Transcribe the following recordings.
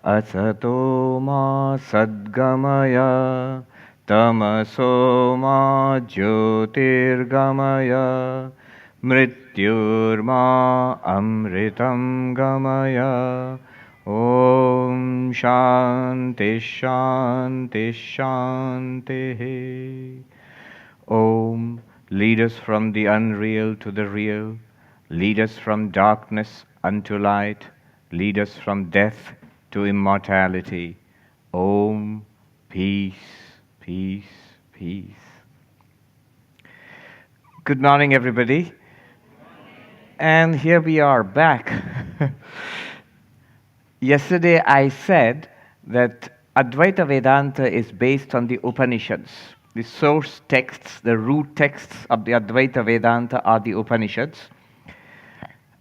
Asato ma sadgamaya tamaso ma jyotirgamaya mrityurma amritam gamaya. Om Shanti Shanti Shanti. Om, lead us from the unreal to the real, lead us from darkness unto light, lead us from death to immortality. Om, peace, peace, peace. Good morning, everybody. And here we are back. Yesterday I said that Advaita Vedanta is based on the Upanishads. The source texts, the root texts of the Advaita Vedanta are the Upanishads.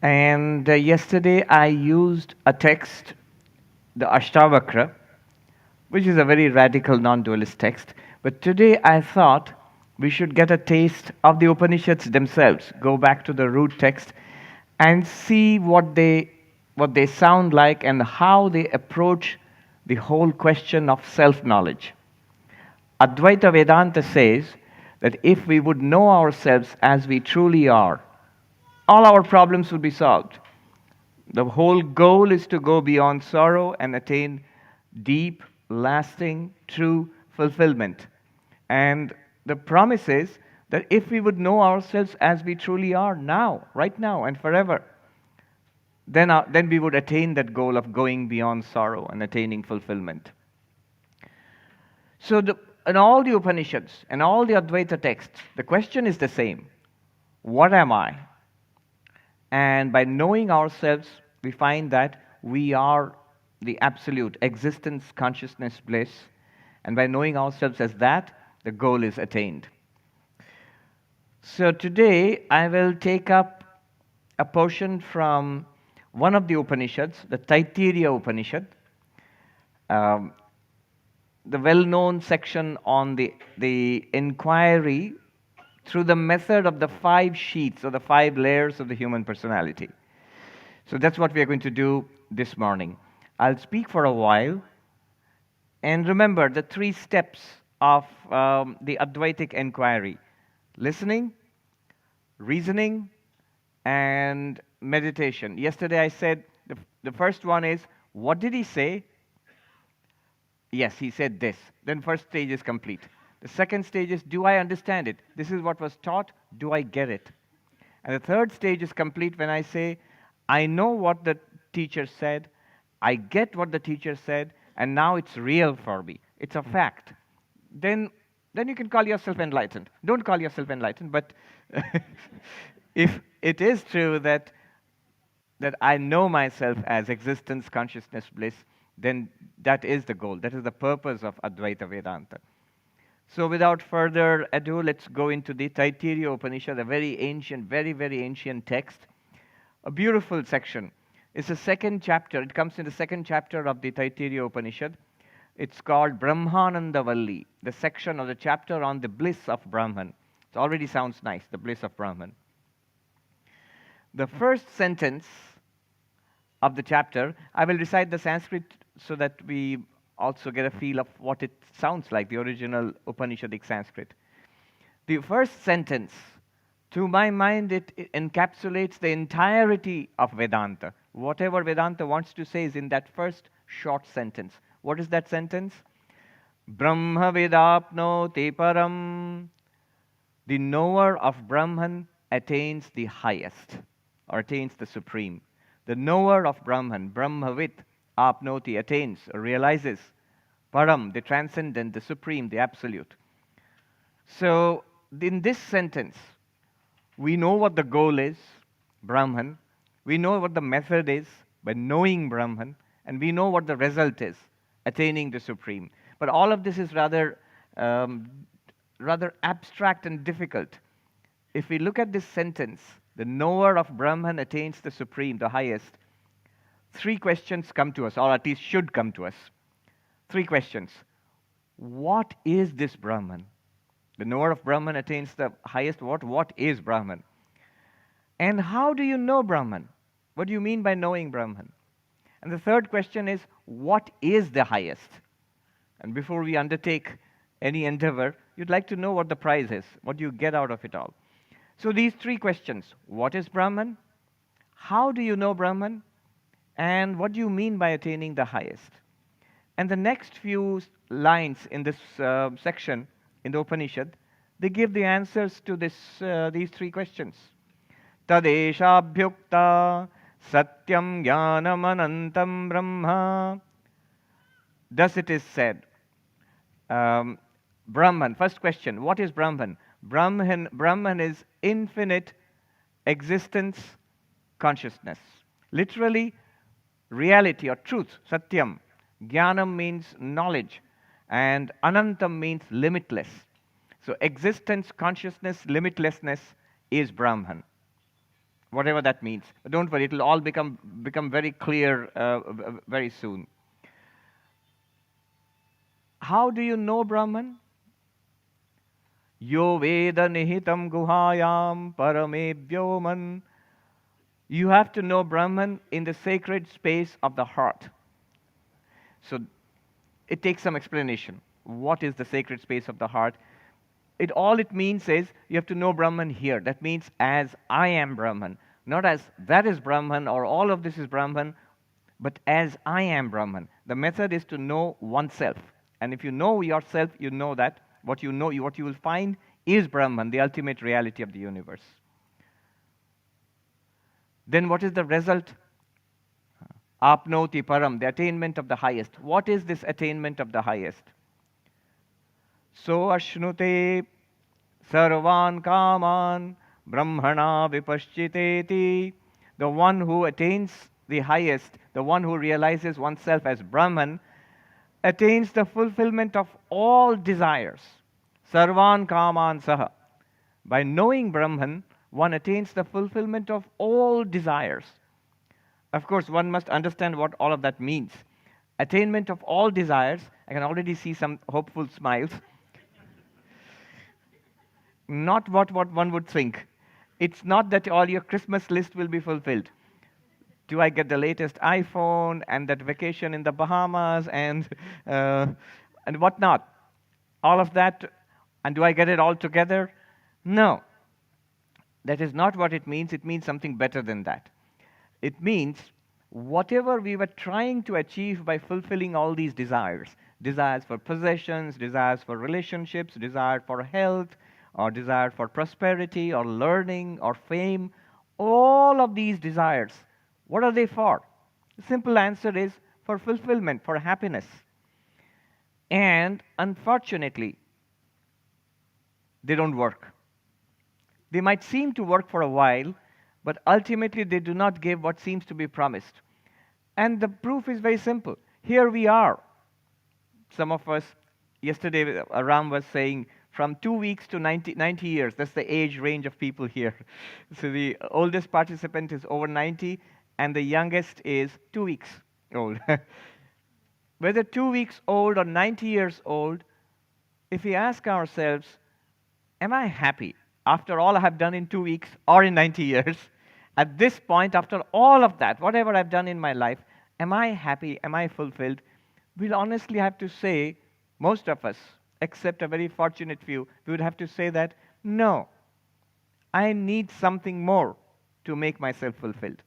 And yesterday I used a text, the Ashtavakra, which is a very radical non-dualist text. But today I thought we should get a taste of the Upanishads themselves, go back to the root text and see what they sound like and how they approach the whole question of self-knowledge. Advaita Vedanta says that if we would know ourselves as we truly are, all our problems would be solved. The whole goal is to go beyond sorrow and attain deep, lasting, true fulfillment. And the promise is that if we would know ourselves as we truly are now, right now, and forever, then we would attain that goal of going beyond sorrow and attaining fulfillment. So in all the Upanishads and all the Advaita texts, the question is the same. What am I? And by knowing ourselves, we find that we are the absolute existence, consciousness, bliss. And by knowing ourselves as that, the goal is attained. So today, I will take up a portion from one of the Upanishads, the Taitriya Upanishad, the well-known section on the inquiry through the method of the 5 sheaths or the 5 layers of the human personality. So that's what we are going to do this morning. I'll speak for a while. And remember the 3 steps of the Advaitic inquiry: listening, reasoning, and meditation. Yesterday I said the first one is, what did he say? Yes, he said this. Then first stage is complete. The second stage is, do I understand it? This is what was taught. Do I get it? And the third stage is complete when I say, I know what the teacher said, I get what the teacher said, and now it's real for me. It's a fact. Then you can call yourself enlightened. Don't call yourself enlightened, but if it is true that I know myself as existence, consciousness, bliss, then that is the goal. That is the purpose of Advaita Vedanta. So without further ado, let's go into the Taitriya Upanishad, a very ancient, very, very ancient text. A beautiful section. It's the second chapter. It comes in the second chapter of the Taitriya Upanishad. It's called Brahmananda Valli, the section or the chapter on the bliss of Brahman. It already sounds nice, the bliss of Brahman. The first sentence of the chapter, I will recite the Sanskrit so that we also get a feel of what it sounds like, the original Upanishadic Sanskrit. The first sentence, to my mind, it encapsulates the entirety of Vedanta. Whatever Vedanta wants to say is in that first short sentence. What is that sentence? Brahma Vedapnoti Param. The knower of Brahman attains the highest, or attains the supreme. The knower of Brahman, Brahmavit, apnoti, attains, or realizes, Param, the transcendent, the supreme, the absolute. So, in this sentence, we know what the goal is, Brahman. We know what the method is, by knowing Brahman. And we know what the result is, attaining the supreme. But all of this is rather abstract and difficult. If we look at this sentence, the knower of Brahman attains the supreme, the highest, 3 questions come to us, or at least should come to us. 3 questions. What is this Brahman? The knower of Brahman attains the highest. What is Brahman? And how do you know Brahman? What do you mean by knowing Brahman? And the third question is, what is the highest? And before we undertake any endeavor, you'd like to know what the prize is, what you get out of it all. So these three questions: what is Brahman? How do you know Brahman? And what do you mean by attaining the highest? And the next few lines in this section in the Upanishad, they give the answers to these three questions. Tadeshabhyukta satyam jnanam anantam brahma. Thus it is said. Brahman, first question, what is Brahman? Brahman is infinite existence consciousness. Literally, reality or truth, satyam. Jnanam means knowledge, and anantam means limitless. So existence, consciousness, limitlessness is Brahman. Whatever that means. But don't worry, it will all become very clear very soon. How do you know Brahman? Yo veda nihitam guhayam parame vyoman. You have to know Brahman in the sacred space of the heart. So it takes some explanation. What is the sacred space of the heart? All it means is you have to know Brahman here. That means as I am Brahman. Not as that is Brahman or all of this is Brahman, but as I am Brahman. The method is to know oneself. And if you know yourself, you know that what you will find is Brahman, the ultimate reality of the universe. Then what is the result? Apnoti param, the attainment of the highest. What is this attainment of the highest? So ashnute sarvan kaman brahmana vipaschiteti. The one who attains the highest, the one who realizes oneself as Brahman, attains the fulfillment of all desires. Sarvan kaman saha. By knowing Brahman, one attains the fulfillment of all desires. Of course, one must understand what all of that means. Attainment of all desires, I can already see some hopeful smiles. Not what one would think. It's not that all your Christmas list will be fulfilled. Do I get the latest iPhone and that vacation in the Bahamas and whatnot? All of that, and do I get it all together? No. That is not what it means. It means something better than that. It means whatever we were trying to achieve by fulfilling all these desires for possessions, desires for relationships, desire for health, or desire for prosperity, or learning, or fame, all of these desires, what are they for? The simple answer is for fulfillment, for happiness. And unfortunately, they don't work. They might seem to work for a while, but ultimately they do not give what seems to be promised. And the proof is very simple. Here we are. Some of us, yesterday Ram was saying, from 2 weeks to 90 years. That's the age range of people here. So the oldest participant is over 90, and the youngest is 2 weeks old. Whether 2 weeks old or 90 years old, if we ask ourselves, am I happy after all I have done in 2 weeks or in 90 years? At this point, after all of that, whatever I've done in my life, am I happy? Am I fulfilled? We'll honestly have to say, most of us, except a very fortunate few, we would have to say that, no, I need something more to make myself fulfilled.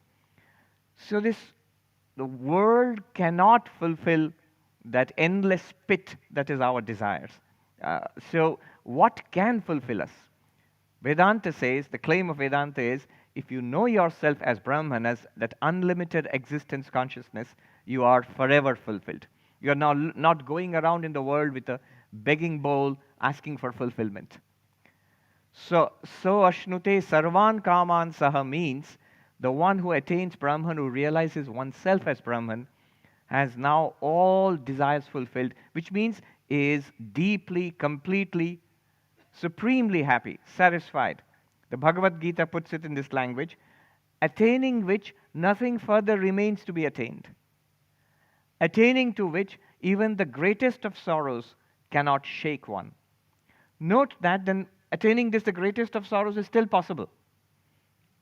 So the world cannot fulfill that endless pit that is our desires. So what can fulfill us? Vedanta says, the claim of Vedanta is, if you know yourself as Brahman, as that unlimited existence consciousness, you are forever fulfilled. You are now not going around in the world with a begging bowl asking for fulfillment. So ashnute sarvan kaman saha means the one who attains Brahman, who realizes oneself as Brahman, has now all desires fulfilled, which means is deeply, completely, supremely happy, satisfied. The Bhagavad Gita puts it in this language, attaining which nothing further remains to be attained. Attaining to which even the greatest of sorrows cannot shake one. Note that then attaining this, the greatest of sorrows, is still possible.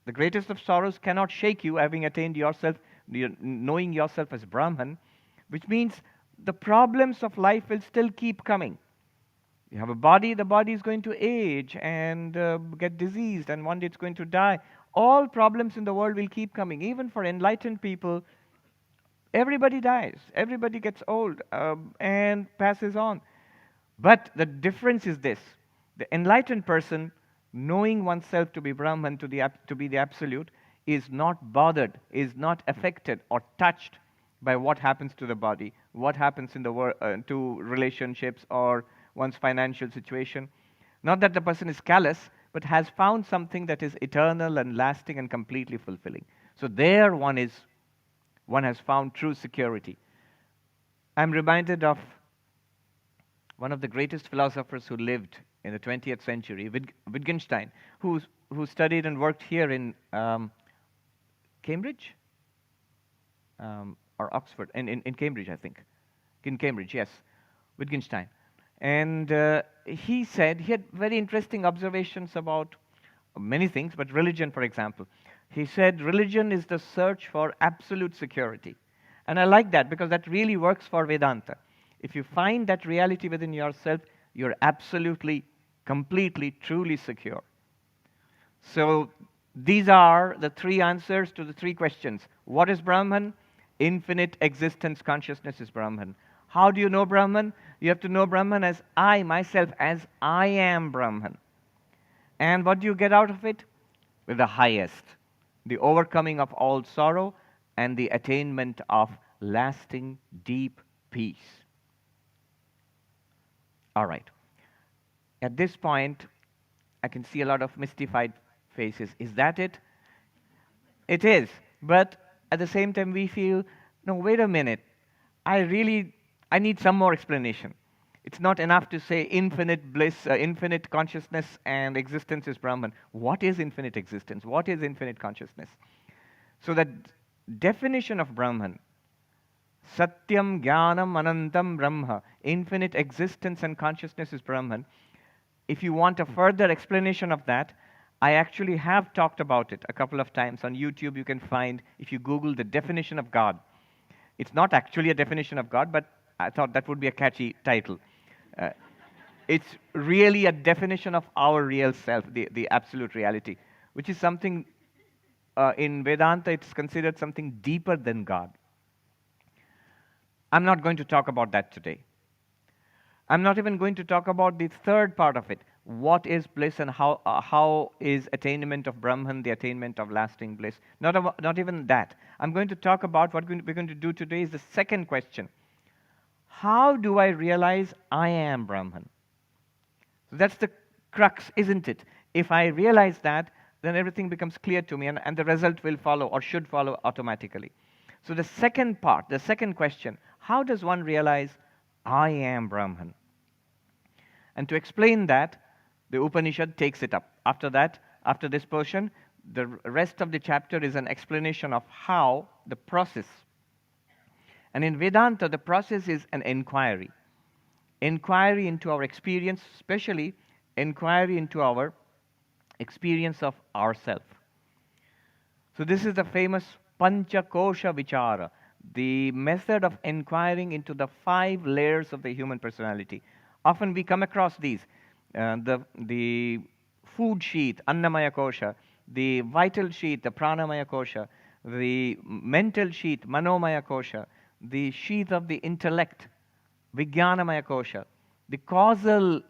The greatest of sorrows cannot shake you, having attained yourself knowing yourself as Brahman, which means the problems of life will still keep coming. You have a body, the body is going to age and get diseased, and one day it's going to die. All problems in the world will keep coming. Even for enlightened people, everybody dies, everybody gets old and passes on. But the difference is this: the enlightened person, knowing oneself to be Brahman, to be the Absolute, is not bothered, is not affected or touched by what happens to the body, what happens in the to relationships or one's financial situation. Not that the person is callous, but has found something that is eternal and lasting and completely fulfilling. So there one has found true security. I'm reminded of one of the greatest philosophers who lived in the 20th century, Wittgenstein, who studied and worked here in Cambridge or Oxford, in Cambridge, I think. In Cambridge, yes, Wittgenstein. And he said, he had very interesting observations about many things, but religion, for example. He said, religion is the search for absolute security. And I like that, because that really works for Vedanta. If you find that reality within yourself, you're absolutely, completely, truly secure. So these are the three answers to the three questions. What is Brahman? Infinite existence consciousness is Brahman. How do you know Brahman? You have to know Brahman as I, myself, as I am Brahman. And what do you get out of it? With the highest, the overcoming of all sorrow and the attainment of lasting, deep peace. All right. At this point, I can see a lot of mystified faces. Is that it? It is. But at the same time, we feel, no, wait a minute. I need some more explanation. It's not enough to say infinite bliss, infinite consciousness and existence is Brahman. What is infinite existence? What is infinite consciousness? So that definition of Brahman, Satyam Jnanam Anantam Brahma, infinite existence and consciousness is Brahman. If you want a further explanation of that, I actually have talked about it a couple of times. On YouTube, you can find, if you Google the definition of God. It's not actually a definition of God, but I thought that would be a catchy title. It's really a definition of our real self, the absolute reality, which is something, in Vedanta, it's considered something deeper than God. I'm not going to talk about that today. I'm not even going to talk about the third part of it. What is bliss and how is attainment of Brahman, the attainment of lasting bliss? Not even that. I'm going to talk about what we're going to do today is the second question. How do I realize I am Brahman? So that's the crux, isn't it? If I realize that, then everything becomes clear to me, and the result will follow or should follow automatically. So the second part, the second question, how does one realize I am Brahman? And to explain that, the Upanishad takes it up. After that, after this portion, the rest of the chapter is an explanation of how the process. And in Vedanta, the process is an inquiry. Inquiry into our experience, especially inquiry into our experience of ourself. So this is the famous Panchakosha Vichara, the method of inquiring into the 5 layers of the human personality. Often we come across these, the food sheath, Annamaya Kosha, the vital sheath, the Pranamaya Kosha, the mental sheath, Manomaya Kosha, the sheath of the intellect, Vijnanamaya Kosha, the causal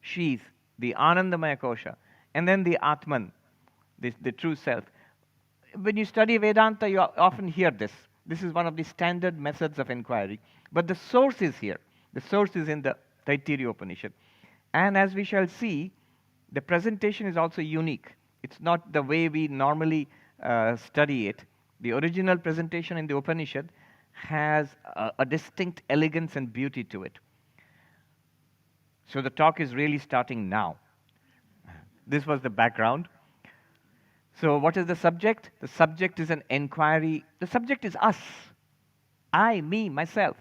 sheath, the Anandamaya Kosha, and then the Atman, the true self. When you study Vedanta, you often hear this. This is one of the standard methods of inquiry. But the source is here. The source is in the Taitriya Upanishad. And as we shall see, the presentation is also unique. It's not the way we normally study it. The original presentation in the Upanishad has a distinct elegance and beauty to it. So the talk is really starting now. This was the background. So what is the subject? The subject is an inquiry. The subject is us. I, me, myself.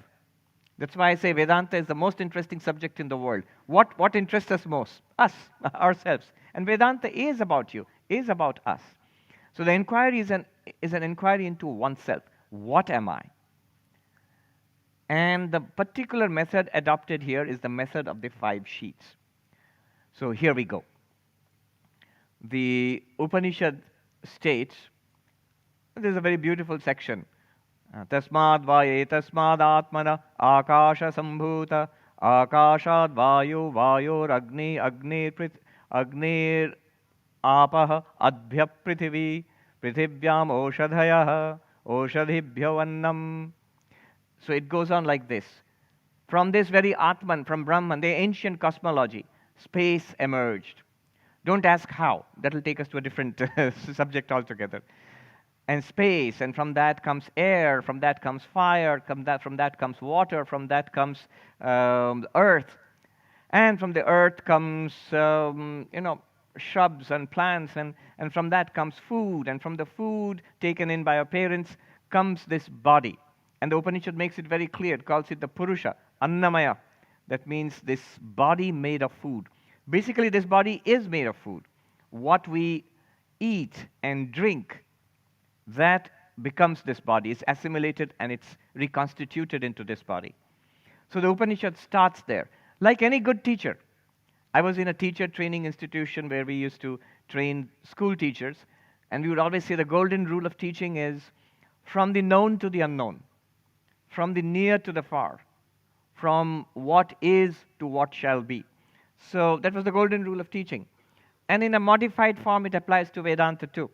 That's why I say Vedanta is the most interesting subject in the world. What interests us most? Us, ourselves. And Vedanta is about you, is about us. So the inquiry is an inquiry into oneself. What am I? And the particular method adopted here is the method of the 5 sheaths. So here we go. The Upanishad states, this is a very beautiful section. Tasmad vaye tasmad atmana akasha sambhuta akashad vayu vayor agni agnir apah adbhya prithvi prithivyam oshadhayah oshadhibhyo vannam. So it goes on like this. From this very Atman, from Brahman, the ancient cosmology, space emerged. Don't ask how. That will take us to a different subject altogether. And space, and from that comes air, from that comes fire, from that comes water, from that comes earth, and from the earth comes shrubs and plants, and from that comes food, and from the food taken in by our parents comes this body. And the Upanishad makes it very clear. It calls it the Purusha, Annamaya. That means this body made of food. Basically, this body is made of food. What we eat and drink, that becomes this body. It's assimilated and it's reconstituted into this body. So the Upanishad starts there. Like any good teacher, I was in a teacher training institution where we used to train school teachers, and we would always say the golden rule of teaching is from the known to the unknown, from the near to the far, from what is to what shall be. So that was the golden rule of teaching. And in a modified form, it applies to Vedanta too.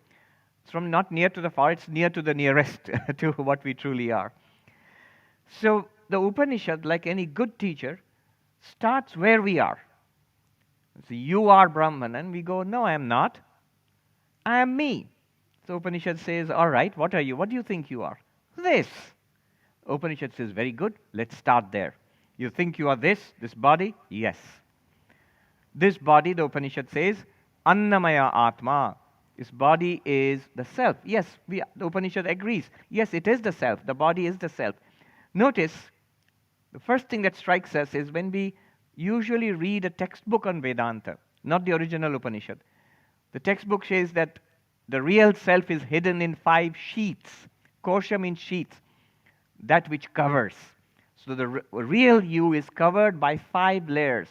It's from not near to the far, it's near to the nearest to what we truly are. So the Upanishad, like any good teacher, starts where we are. So you are Brahman, and we go, no, I am not. I am me. So Upanishad says, all right, what are you? What do you think you are? This. Upanishad says, very good, let's start there. You think you are this body? Yes. This body, the Upanishad says, Annamaya Atma. This body is the self. Yes, the Upanishad agrees. Yes, it is the self. The body is the self. Notice, the first thing that strikes us is when we usually read a textbook on Vedanta, not the original Upanishad. The textbook says that the real self is hidden in 5 sheaths. Kosha means sheaths. That which covers. So the real you is covered by 5 layers.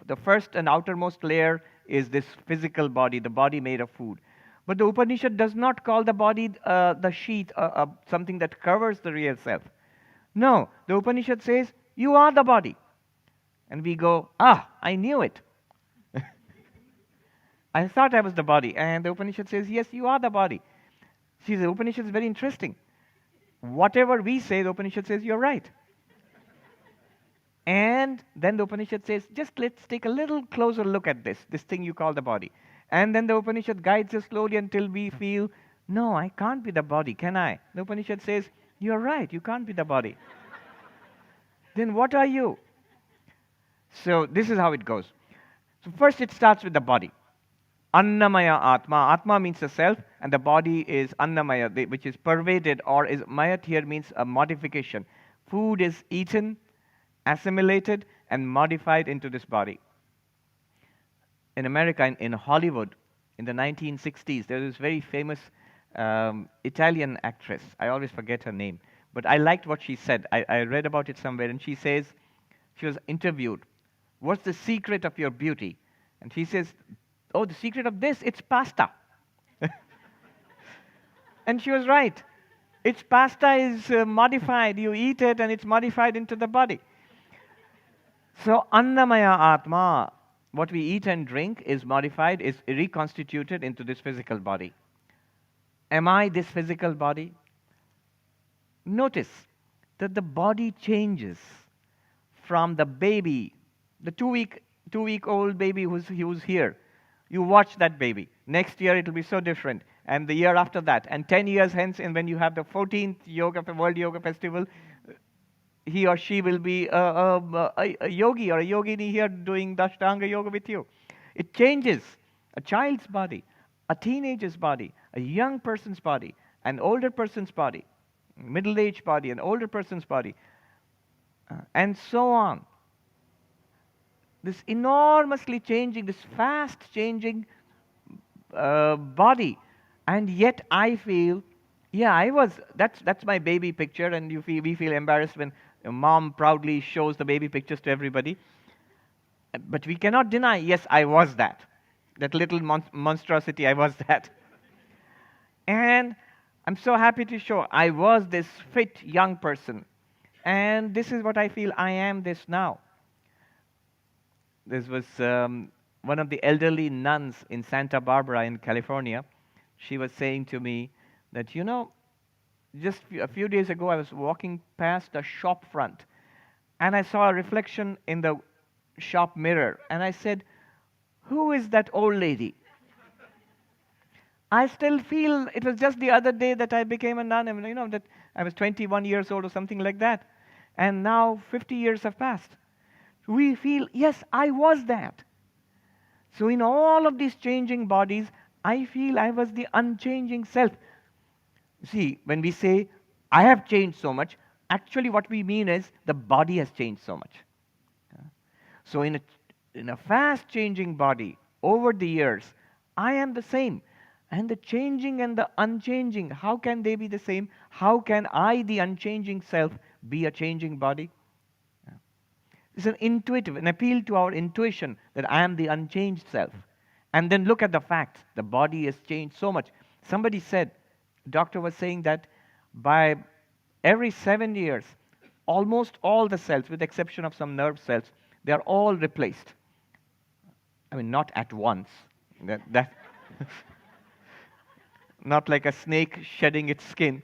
The first and outermost layer is this physical body, the body made of food. But the Upanishad does not call the body the sheath, something that covers the real self. No, the Upanishad says, you are the body. And we go, I knew it. I thought I was the body. And the Upanishad says, yes, you are the body. See, the Upanishad is very interesting. Whatever we say, the Upanishad says, you're right. And then the Upanishad says, just let's take a little closer look at this thing you call the body. And then the Upanishad guides us slowly until we feel, no, I can't be the body, can I? The Upanishad says, you're right, you can't be the body. Then what are you? So this is how it goes. So first it starts with the body. Annamaya Atma. Atma means the self, and the body is Annamaya, which is pervaded, or is Mayat here means a modification. Food is eaten, assimilated, and modified into this body. In America, in Hollywood, in the 1960s, there was this very famous Italian actress. I always forget her name. But I liked what she said. I read about it somewhere, and she says, she was interviewed, what's the secret of your beauty? And she says, oh, the secret of this, it's pasta. And she was right. It's pasta is modified. You eat it, and it's modified into the body. So, Annamaya Atma, what we eat and drink is modified, is reconstituted into this physical body. Am I this physical body? Notice that the body changes from the baby, the two-week-old baby who's here. You watch that baby. Next year it will be so different, and the year after that, and 10 years hence, and when you have the 14th World Yoga Festival, he or she will be a yogi or a yogini here doing Dashtanga Yoga with you. It changes. A child's body, a teenager's body, a young person's body, an older person's body, middle-aged body, an older person's body, and so on. This enormously changing, this fast changing body. And yet I feel Yeah, that's my baby picture, and we feel embarrassed when mom proudly shows the baby pictures to everybody. But we cannot deny, yes, I was that. That little monstrosity, I was that. And I'm so happy to show I was this fit young person. And this is what I feel I am this now. This was one of the elderly nuns in Santa Barbara in California. She was saying to me that, just a few days ago, I was walking past a shop front and I saw a reflection in the shop mirror. And I said, "Who is that old lady?" I still feel it was just the other day that I became a nun. I mean, that I was 21 years old or something like that. And now 50 years have passed. We feel, yes, I was that. So in all of these changing bodies, I feel I was the unchanging self. See, when we say, I have changed so much, actually what we mean is the body has changed so much. So in a fast changing body, over the years, I am the same. And the changing and the unchanging, how can they be the same? How can I, the unchanging self, be a changing body? It's an intuitive, an appeal to our intuition that I am the unchanged self. And then look at the facts. The body has changed so much. Somebody said, the doctor was saying that by every 7 years, almost all the cells, with the exception of some nerve cells, they are all replaced. I mean, not at once. That not like a snake shedding its skin.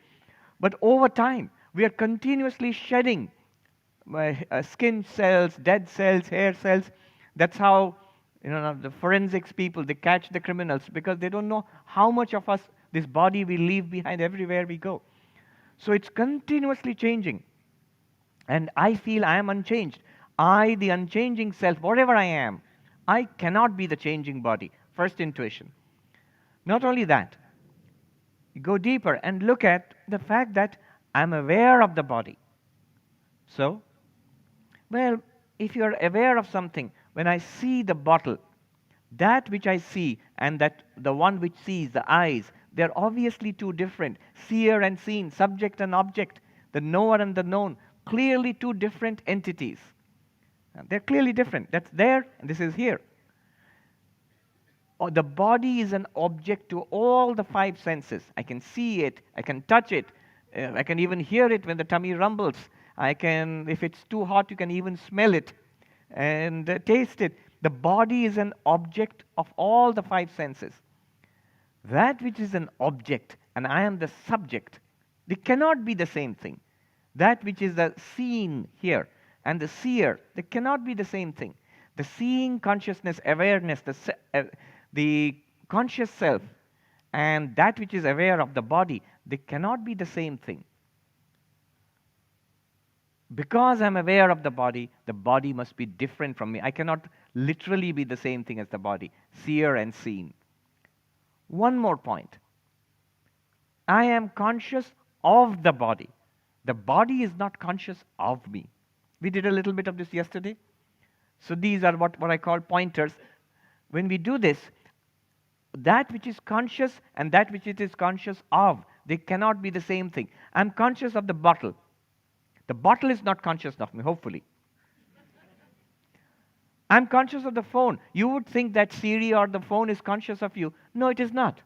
But over time, we are continuously shedding skin cells, dead cells, hair cells. That's how the forensics people, they catch the criminals because they don't know how much of us, this body, we leave behind everywhere we go. So it's continuously changing. And I feel I am unchanged. I, the unchanging self, whatever I am, I cannot be the changing body. First intuition. Not only that, go deeper and look at the fact that I'm aware of the body. So, well, if you're aware of something, when I see the bottle, that which I see and that the one which sees, the eyes, they're obviously two different. Seer and seen, subject and object, the knower and the known, clearly two different entities. They're clearly different. That's there, and this is here. The body is an object to all the five senses. I can see it, I can touch it, I can even hear it when the tummy rumbles. I can, if it's too hot, you can even smell it and taste it. The body is an object of all the five senses. That which is an object, and I am the subject, they cannot be the same thing. That which is the seen here and the seer, they cannot be the same thing. The seeing consciousness, awareness, the conscious self, and that which is aware of the body, they cannot be the same thing. Because I'm aware of the body must be different from me. I cannot literally be the same thing as the body, seer and seen. One more point. I am conscious of the body. The body is not conscious of me. We did a little bit of this yesterday. So these are what I call pointers. When we do this, that which is conscious and that which it is conscious of, they cannot be the same thing. I'm conscious of the bottle. The bottle is not conscious of me, hopefully. I'm conscious of the phone. You would think that Siri or the phone is conscious of you. No, it is not.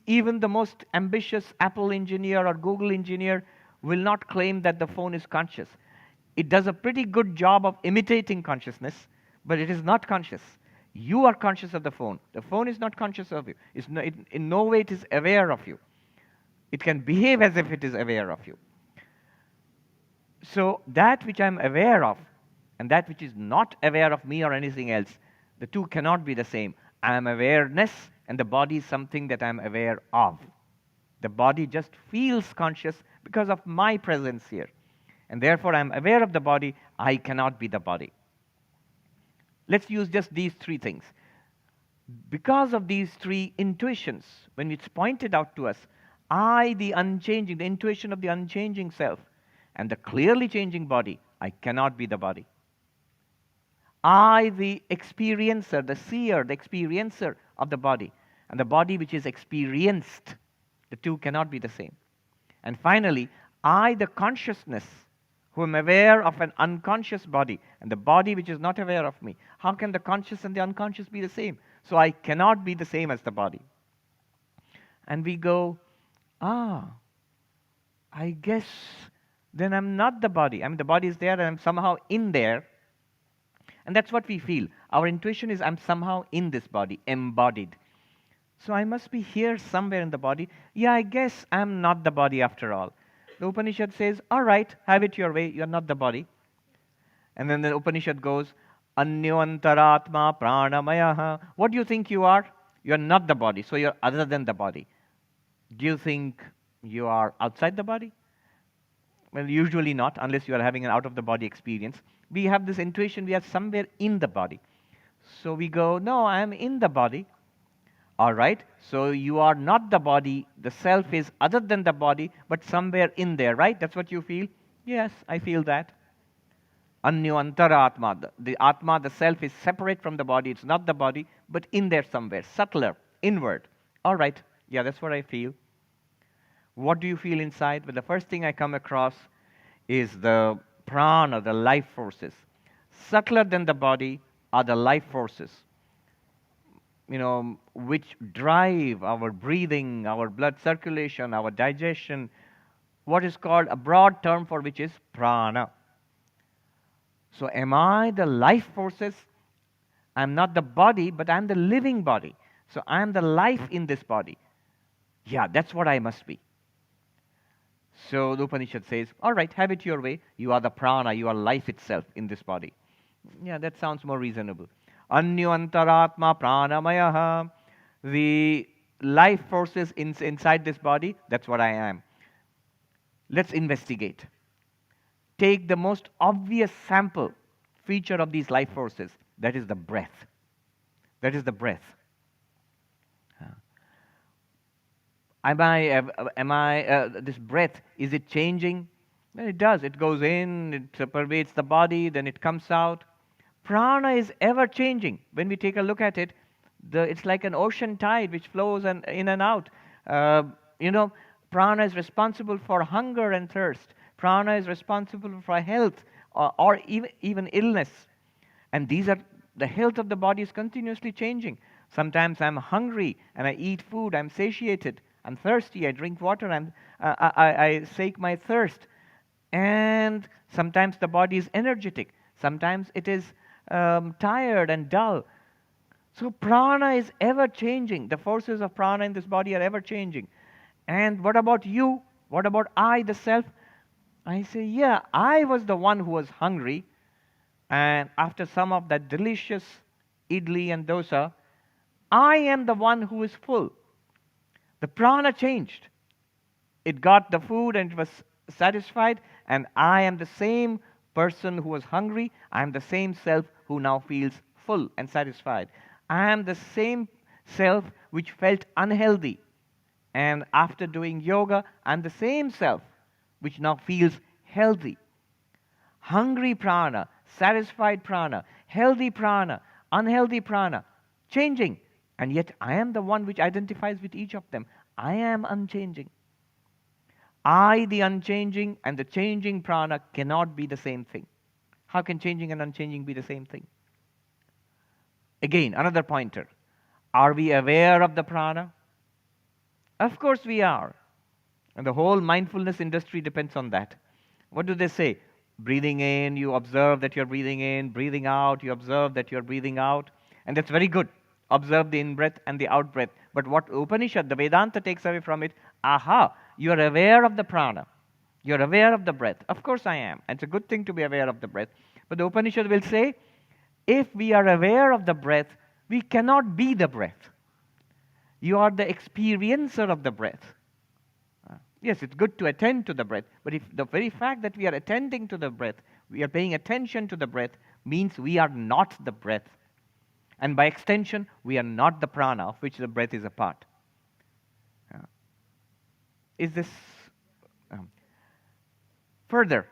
Even the most ambitious Apple engineer or Google engineer will not claim that the phone is conscious. It does a pretty good job of imitating consciousness, but it is not conscious. You are conscious of the phone. The phone is not conscious of you. In no way it is aware of you. It can behave as if it is aware of you. So that which I'm aware of and that which is not aware of me or anything else, the two cannot be the same. I am awareness and the body is something that I'm aware of. The body just feels conscious because of my presence here. And therefore I'm aware of the body. I cannot be the body. Let's use just these three things. Because of these three intuitions, when it's pointed out to us, I, the unchanging, the intuition of the unchanging self, and the clearly changing body, I cannot be the body. I, the experiencer, the seer, the experiencer of the body, and the body which is experienced, the two cannot be the same. And finally, I, the consciousness, who am aware of an unconscious body, and the body which is not aware of me. How can the conscious and the unconscious be the same? So I cannot be the same as the body. And we go, I guess then I'm not the body. I mean, the body is there and I'm somehow in there. And that's what we feel. Our intuition is I'm somehow in this body, embodied. So I must be here somewhere in the body. Yeah, I guess I'm not the body after all. The Upanishad says, all right, have it your way, you're not the body. And then the Upanishad goes, Anyantaratma pranamayaha. What do you think you are? You're not the body, so you're other than the body. Do you think you are outside the body? Well, usually not, unless you are having an out-of-the-body experience. We have this intuition, we are somewhere in the body. So we go, no, I am in the body. All right, so you are not the body, the self is other than the body, but somewhere in there, right? That's what you feel? Yes, I feel that. Anyantaratma, the Atma, the self is separate from the body, it's not the body, but in there somewhere, subtler, inward. All right, yeah, that's what I feel. What do you feel inside? Well, the first thing I come across is the prana, the life forces. Subtler than the body are the life forces, which drive our breathing, our blood circulation, our digestion, what is called a broad term for which is prana. So am I the life forces? I'm not the body, but I'm the living body. So I'm the life in this body. Yeah, that's what I must be. So the Upanishad says, all right, have it your way. You are the prana, you are life itself in this body. Yeah, that sounds more reasonable. Anyantaratma pranamayaha. The life forces inside this body, that's what I am. Let's investigate. Take the most obvious sample feature of these life forces. That is the breath. That is the breath. This breath, is it changing? Well, it does. It goes in, it pervades the body, then it comes out. Prana is ever changing. When we take a look at it, it's like an ocean tide which flows in and out. Prana is responsible for hunger and thirst. Prana is responsible for health or even illness. And the health of the body is continuously changing. Sometimes I'm hungry and I eat food, I'm satiated. I'm thirsty, I drink water, I sate my thirst. And sometimes the body is energetic. Sometimes it is tired and dull. So prana is ever changing. The forces of prana in this body are ever changing. And what about you? What about I, the self? I say, yeah, I was the one who was hungry. And after some of that delicious idli and dosa, I am the one who is full. The prana changed. It got the food and it was satisfied, and I am the same person who was hungry. I am the same self who now feels full and satisfied. I am the same self which felt unhealthy. And after doing yoga, I'm the same self which now feels healthy. Hungry prana, satisfied prana, healthy prana, unhealthy prana, changing. And yet I am the one which identifies with each of them. I am unchanging. I, the unchanging, and the changing prana cannot be the same thing. How can changing and unchanging be the same thing? Again, another pointer. Are we aware of the prana? Of course we are. And the whole mindfulness industry depends on that. What do they say? Breathing in, you observe that you're breathing in. Breathing out, you observe that you're breathing out. And that's very good. Observe the in-breath and the out-breath. But what Upanishad, the Vedanta takes away from it, you are aware of the prana. You're aware of the breath. Of course I am. And it's a good thing to be aware of the breath. But the Upanishad will say, if we are aware of the breath, we cannot be the breath. You are the experiencer of the breath. Yes, it's good to attend to the breath, but if the very fact that we are attending to the breath, we are paying attention to the breath, means we are not the breath. And by extension, we are not the prana of which the breath is a part. Is this further?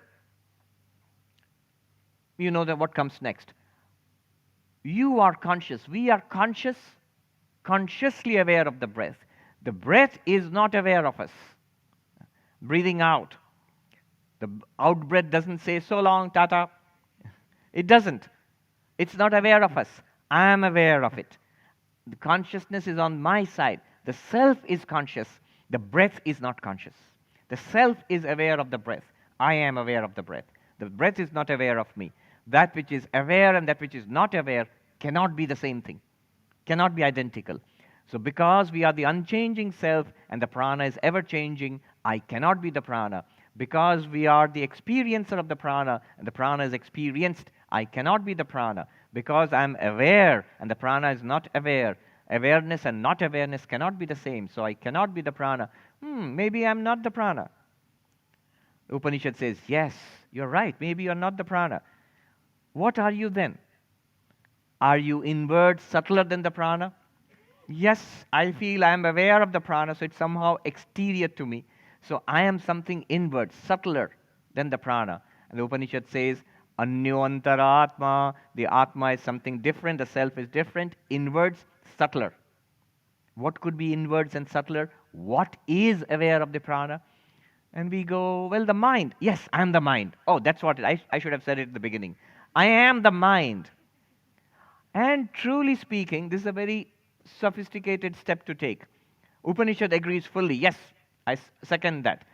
You know that what comes next. You are conscious. We are conscious, consciously aware of the breath. The breath is not aware of us. Breathing out. The out breath doesn't say, so long, tata. It doesn't. It's not aware of us. I am aware of it. The consciousness is on my side. The self is conscious. The breath is not conscious. The self is aware of the breath. I am aware of the breath. The breath is not aware of me. That which is aware and that which is not aware cannot be the same thing, cannot be identical. So because we are the unchanging self and the prana is ever changing, I cannot be the prana. Because we are the experiencer of the prana and the prana is experienced, I cannot be the prana. Because I am aware and the prana is not aware, awareness and not awareness cannot be the same, so I cannot be the prana. Maybe I am not the prana. The Upanishad says, yes, you're right, maybe you're not the prana. What are you then? Are you inward, subtler than the prana? Yes, I feel I am aware of the prana, so it's somehow exterior to me. So I am something inward, subtler than the prana. And the Upanishad says, Anyoantaratma, the Atma is something different, the self is different, inwards, subtler. What could be inwards and subtler? What is aware of the prana? And we go, well, the mind. Yes, I am the mind. Oh, that's what I should have said it at the beginning. I am the mind. And truly speaking, this is a very sophisticated step to take. Upanishad agrees fully. Yes, I second that.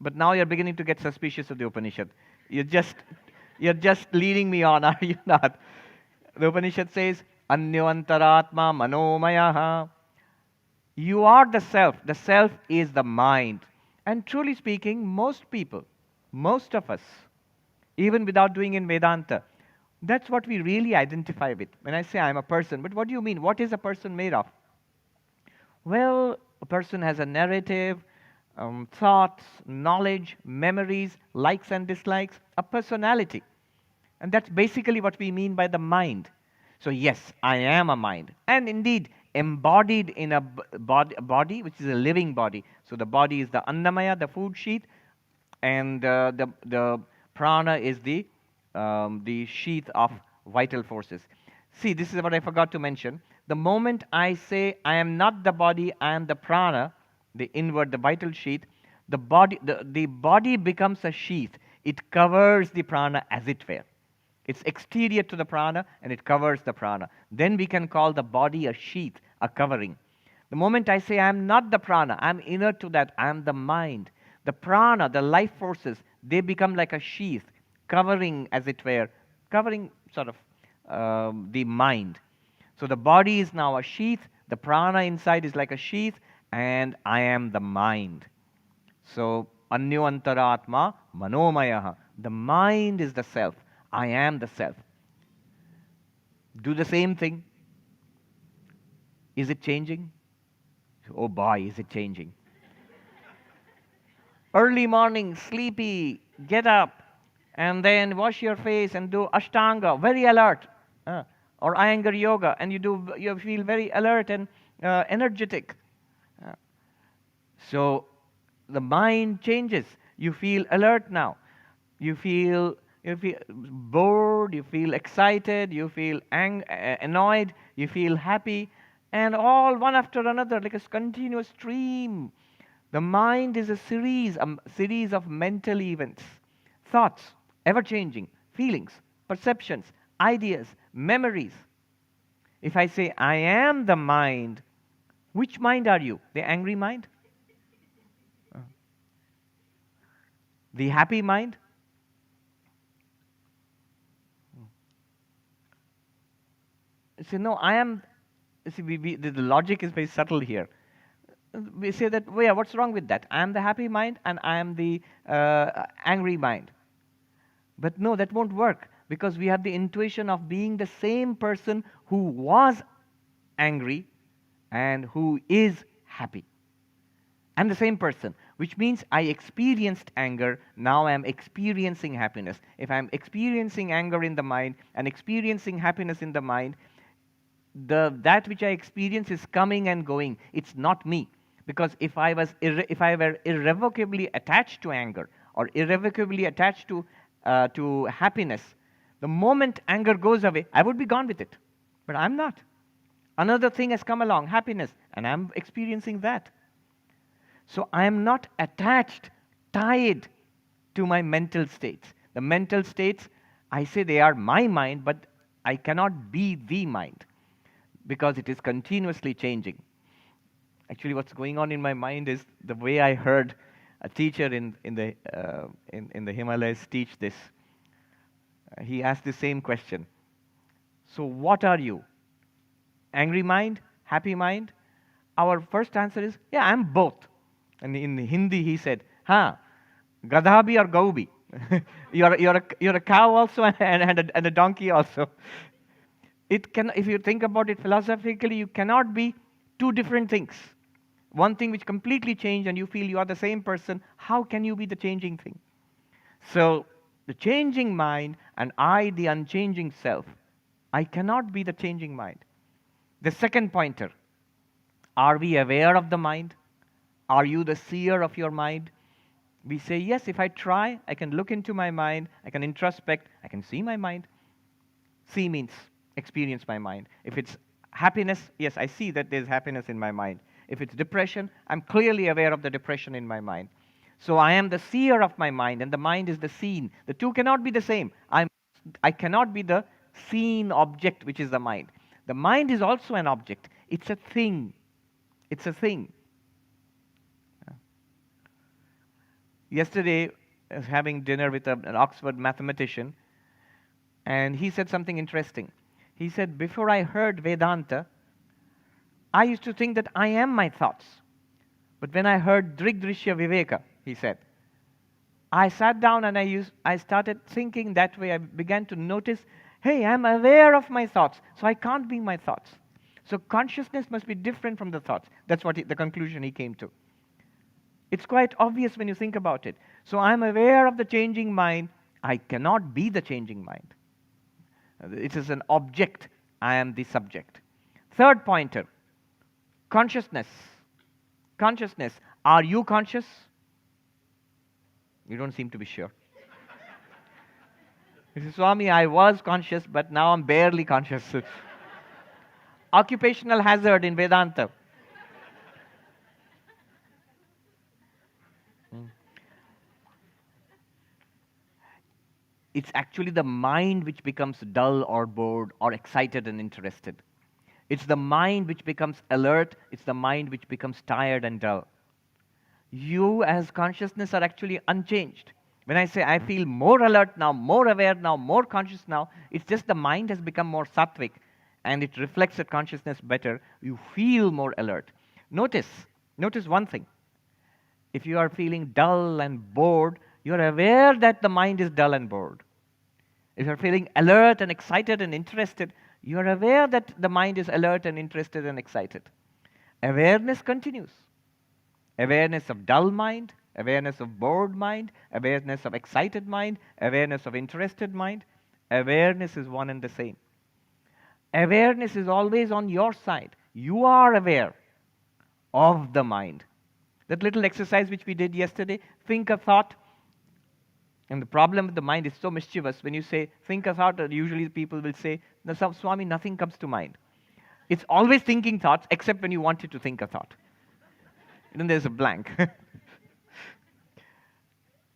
But now you're beginning to get suspicious of the Upanishad. You're just leading me on, are you not? The Upanishad says, Anyoantaratma manomayaha. You are the self. The self is the mind. And truly speaking, most people, most of us, even without doing in Vedanta, that's what we really identify with. When I say I'm a person, but what do you mean? What is a person made of? Well, a person has a narrative, thoughts, knowledge, memories, likes and dislikes, a personality. And that's basically what we mean by the mind. So yes, I am a mind. And indeed, embodied in a body, which is a living body. So the body is the annamaya, the food sheath, and the prana is the sheath of vital forces. See, this is what I forgot to mention. The moment I say I am not the body, I am the prana, the inward, the vital sheath, the body becomes a sheath. It covers the prana as it were. It's exterior to the prana and it covers the prana. Then we can call the body a sheath, a covering. The moment I say I am not the prana, I am inner to that, I am the mind. The prana, the life forces, they become like a sheath, covering, as it were, covering sort of the mind. So the body is now a sheath, the prana inside is like a sheath, and I am the mind. So, Anyoantaratma manomayaha. The mind is the self. I am the self. Do the same thing. Is it changing? Oh boy, is it changing. Early morning, sleepy, get up, and then wash your face and do Ashtanga, very alert. Or Iyengar yoga, and you feel very alert and energetic. So the mind changes. You feel alert now. You feel bored, you feel excited, you feel annoyed, you feel happy, and all one after another, like a continuous stream. The mind is a series of mental events, thoughts, ever-changing, feelings, perceptions, ideas, memories. If I say, I am the mind, which mind are you? The angry mind? The happy mind? See, no, I am. See, the logic is very subtle here. We say that, well, yeah, what's wrong with that? I am the happy mind and I am the angry mind. But no, that won't work because we have the intuition of being the same person who was angry and who is happy. I'm the same person, which means I experienced anger, now I'm experiencing happiness. If I'm experiencing anger in the mind and experiencing happiness in the mind, that which I experience is coming and going. It's not me. Because if I were irrevocably attached to anger or irrevocably attached to happiness, the moment anger goes away, I would be gone with it. But I'm not. Another thing has come along, happiness, and I'm experiencing that. So I am not attached tied to my mental states. The mental states, I say they are my mind, but I cannot be the mind because it is continuously changing. Actually, what's going on in my mind is the way I heard a teacher in the Himalayas teach this. He asked the same question. So what are you? Angry mind? Happy mind? Our first answer is, yeah, I'm both. And in Hindi he said, gadha bhi or gau bhi. You're a cow also and a donkey also. If you think about it philosophically, you cannot be two different things. One thing which completely changed and you feel you are the same person, how can you be the changing thing? So the changing mind and I, the unchanging self, I cannot be the changing mind. The second pointer, are we aware of the mind? Are you the seer of your mind? We say, yes, if I try, I can look into my mind, I can introspect, I can see my mind. See means experience my mind. If it's happiness, yes, I see that there's happiness in my mind. If it's depression, I'm clearly aware of the depression in my mind. So I am the seer of my mind, and the mind is the seen. The two cannot be the same. I cannot be the seen object, which is the mind. The mind is also an object. It's a thing. It's a thing. Yesterday, I was having dinner with an Oxford mathematician, and he said something interesting. He said, before I heard Vedanta, I used to think that I am my thoughts. But when I heard Drigdrishya Viveka, he said, I sat down and I started thinking that way. I began to notice, hey, I'm aware of my thoughts, so I can't be my thoughts. So consciousness must be different from the thoughts. That's what the conclusion he came to. It's quite obvious when you think about it. So I'm aware of the changing mind. I cannot be the changing mind. It is an object. I am the subject. Third pointer, consciousness. Consciousness. Are you conscious? You don't seem to be sure. He says, Swami, I was conscious, but now I'm barely conscious. Occupational hazard in Vedanta. It's actually the mind which becomes dull or bored or excited and interested. It's the mind which becomes alert. It's the mind which becomes tired and dull. You as consciousness are actually unchanged. When I say I feel more alert now, more aware now, more conscious now, it's just the mind has become more sattvic and it reflects the consciousness better. You feel more alert. Notice one thing. If you are feeling dull and bored, you're aware that the mind is dull and bored. If you're feeling alert and excited and interested, you're aware that the mind is alert and interested and excited. Awareness continues. Awareness of dull mind, awareness of bored mind, awareness of excited mind, awareness of interested mind. Awareness is one and the same. Awareness is always on your side. You are aware of the mind. That little exercise which we did yesterday, think a thought. And the problem with the mind is so mischievous. When you say, think a thought, usually people will say, no, Swami, nothing comes to mind. It's always thinking thoughts, except when you wanted to think a thought. And then there's a blank.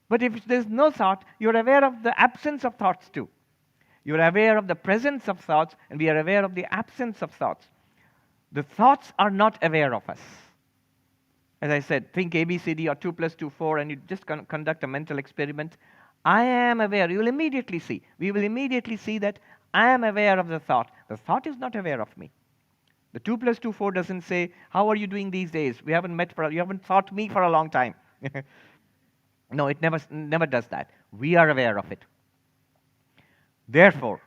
But if there's no thought, you're aware of the absence of thoughts too. You're aware of the presence of thoughts, and we are aware of the absence of thoughts. The thoughts are not aware of us. As I said, think ABCD or 2 + 2 4, and you just conduct a mental experiment. I am aware. You will immediately see. We will immediately see that I am aware of the thought. The thought is not aware of me. The 2 + 2 4 doesn't say, how are you doing these days? You haven't thought me for a long time. No, it never does that. We are aware of it. Therefore,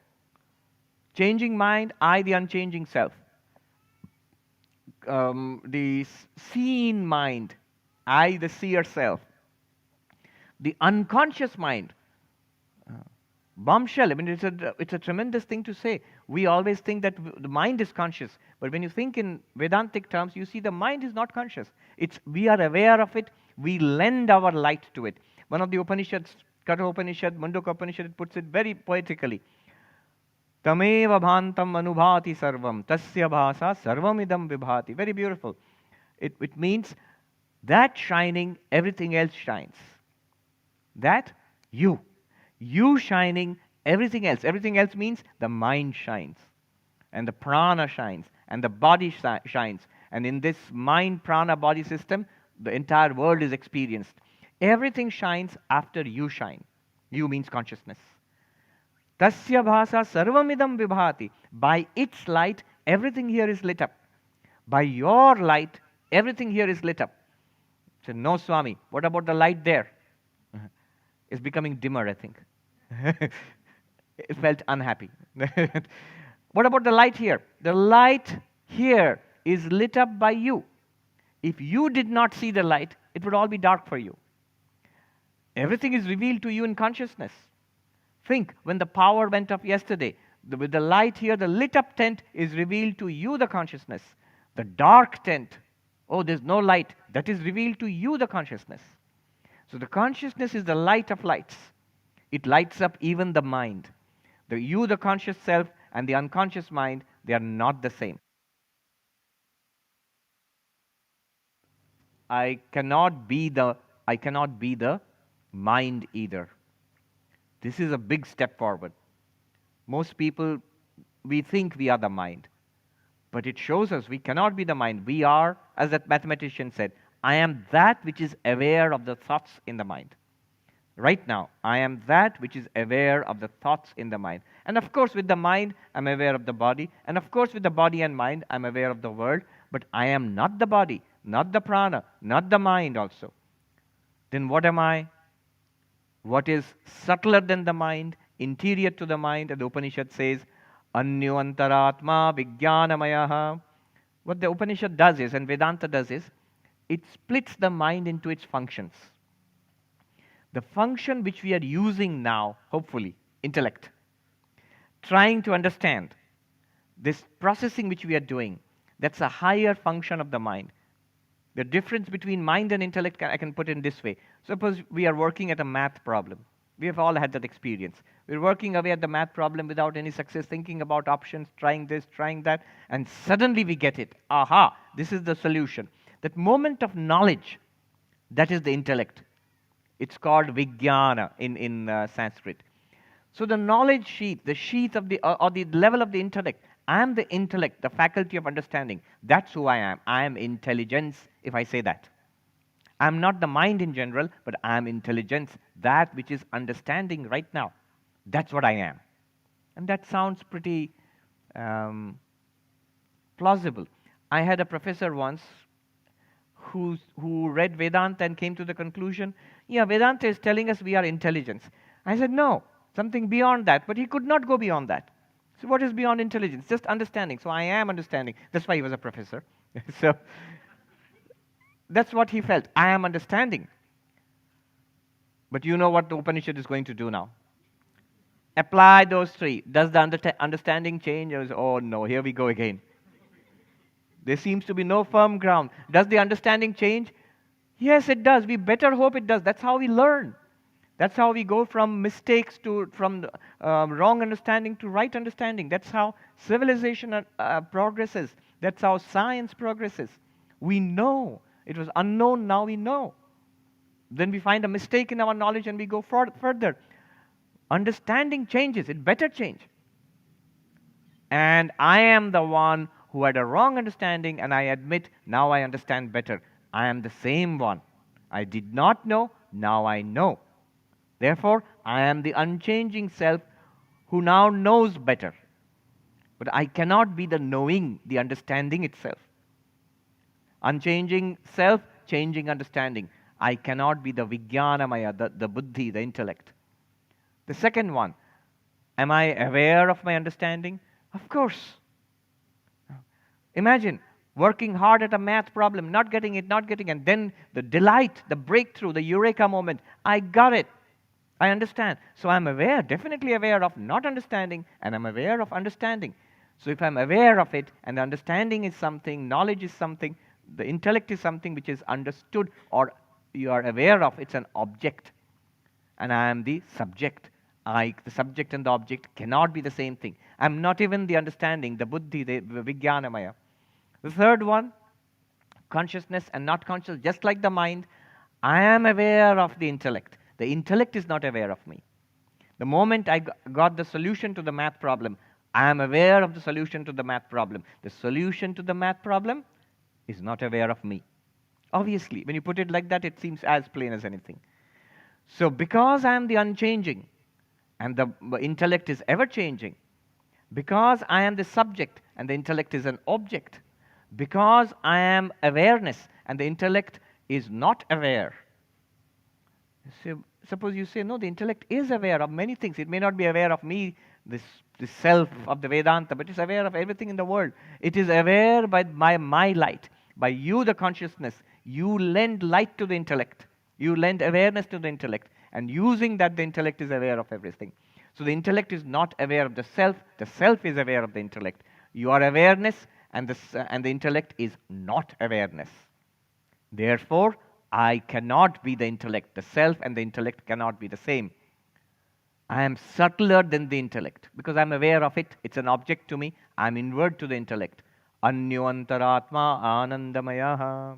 changing mind, I, the unchanging self. The seen mind, I, the seer self. The unconscious mind, bombshell. I mean, it's a tremendous thing to say. We always think that the mind is conscious, but when you think in Vedantic terms, you see the mind is not conscious. We are aware of it. We lend our light to it. One of the Upanishads, Katha Upanishad, Mundaka Upanishad, it puts it very poetically. Tameva bhantam anubhati sarvam, tasya bhasa sarvam idam vibhati. Very beautiful. It means that shining, everything else shines. That you. You shining, everything else. Everything else means the mind shines, and the prana shines, and the body shines. And in this mind, prana, body system, the entire world is experienced. Everything shines after you shine. You means consciousness. Tasya bhasa sarvamidam vibhati. By its light, everything here is lit up. By your light, everything here is lit up. So, no, Swami, what about the light there? It's becoming dimmer, I think. It felt unhappy. What about the light here? The light here is lit up by you. If you did not see the light, it would all be dark for you. Everything is revealed to you in consciousness. Think, when the power went up yesterday, with the light here, the lit up tent is revealed to you, the consciousness. The dark tent, oh, there's no light, that is revealed to you, the consciousness. So the consciousness is the light of lights. It lights up even the mind. You, the conscious self, and the unconscious mind, they are not the same. I cannot be the mind either. This is a big step forward. Most people, we think we are the mind. But it shows us we cannot be the mind. We are, as that mathematician said, I am that which is aware of the thoughts in the mind. Right now, I am that which is aware of the thoughts in the mind. And of course, with the mind, I'm aware of the body. And of course, with the body and mind, I'm aware of the world. But I am not the body, not the prana, not the mind also. Then what am I? What is subtler than the mind, interior to the mind? And the Upanishad says, Anyo antaratma vijnanamayaha. What the Upanishad does is, and Vedanta does is, it splits the mind into its functions. The function which we are using now, hopefully, intellect, trying to understand, this processing which we are doing, that's a higher function of the mind. The difference between mind and intellect, I can put it in this way. Suppose we are working at a math problem. We have all had that experience. We're working away at the math problem without any success, thinking about options, trying this, trying that, and suddenly we get it. Aha, this is the solution. That moment of knowledge, that is the intellect. It's called vijnana in Sanskrit. So the knowledge sheath, the sheath of the, or the level of the intellect, I am the intellect, the faculty of understanding. That's who I am. I am intelligence, if I say that. I'm not the mind in general, but I am intelligence, that which is understanding right now. That's what I am. And that sounds pretty plausible. I had a professor once who read Vedanta and came to the conclusion, yeah, Vedanta is telling us we are intelligence. I said, no, something beyond that. But he could not go beyond that. So what is beyond intelligence? Just understanding. So I am understanding. That's why he was a professor. So that's what he felt. I am understanding. But you know what the Upanishad is going to do now? Apply those three. Does the understanding change? Or oh no, here we go again. There seems to be no firm ground. Does the understanding change? Yes, it does. We better hope it does. That's how we learn. That's how we go from mistakes from wrong understanding to right understanding. That's how civilization progresses. That's how science progresses. We know. It was unknown, now we know. Then we find a mistake in our knowledge and we go further. Understanding changes. It better change. And I am the one who had a wrong understanding, and I admit, now I understand better. I am the same one. I did not know, now I know. Therefore, I am the unchanging self who now knows better. But I cannot be the knowing, the understanding itself. Unchanging self, changing understanding. I cannot be the vijnanamaya, the buddhi, the intellect. The second one, am I aware of my understanding? Of course. Imagine working hard at a math problem, not getting it, and then the delight, the breakthrough, the eureka moment. I got it. I understand. So I'm aware, definitely aware of not understanding, and I'm aware of understanding. So if I'm aware of it, and understanding is something, knowledge is something, the intellect is something which is understood or you are aware of, it's an object. And I am the subject. The subject and the object cannot be the same thing. I'm not even the understanding, the buddhi, the vijnanamaya. The third one, consciousness and not conscious, just like the mind, I am aware of the intellect. The intellect is not aware of me. The moment I got the solution to the math problem, I am aware of the solution to the math problem. The solution to the math problem is not aware of me. Obviously, when you put it like that, it seems as plain as anything. So because I am the unchanging, and the intellect is ever changing, because I am the subject and the intellect is an object, because I am awareness and the intellect is not aware. So suppose you say, no, the intellect is aware of many things. It may not be aware of me, this self of the Vedanta, but it's aware of everything in the world. It is aware by my light, by you, the consciousness. You lend light to the intellect. You lend awareness to the intellect. And using that, the intellect is aware of everything. So the intellect is not aware of the self is aware of the intellect. You are awareness, and the intellect is not awareness. Therefore, I cannot be the intellect. The self and the intellect cannot be the same. I am subtler than the intellect because I'm aware of it. It's an object to me. I'm inward to the intellect. Anyo antaratma anandamayaha.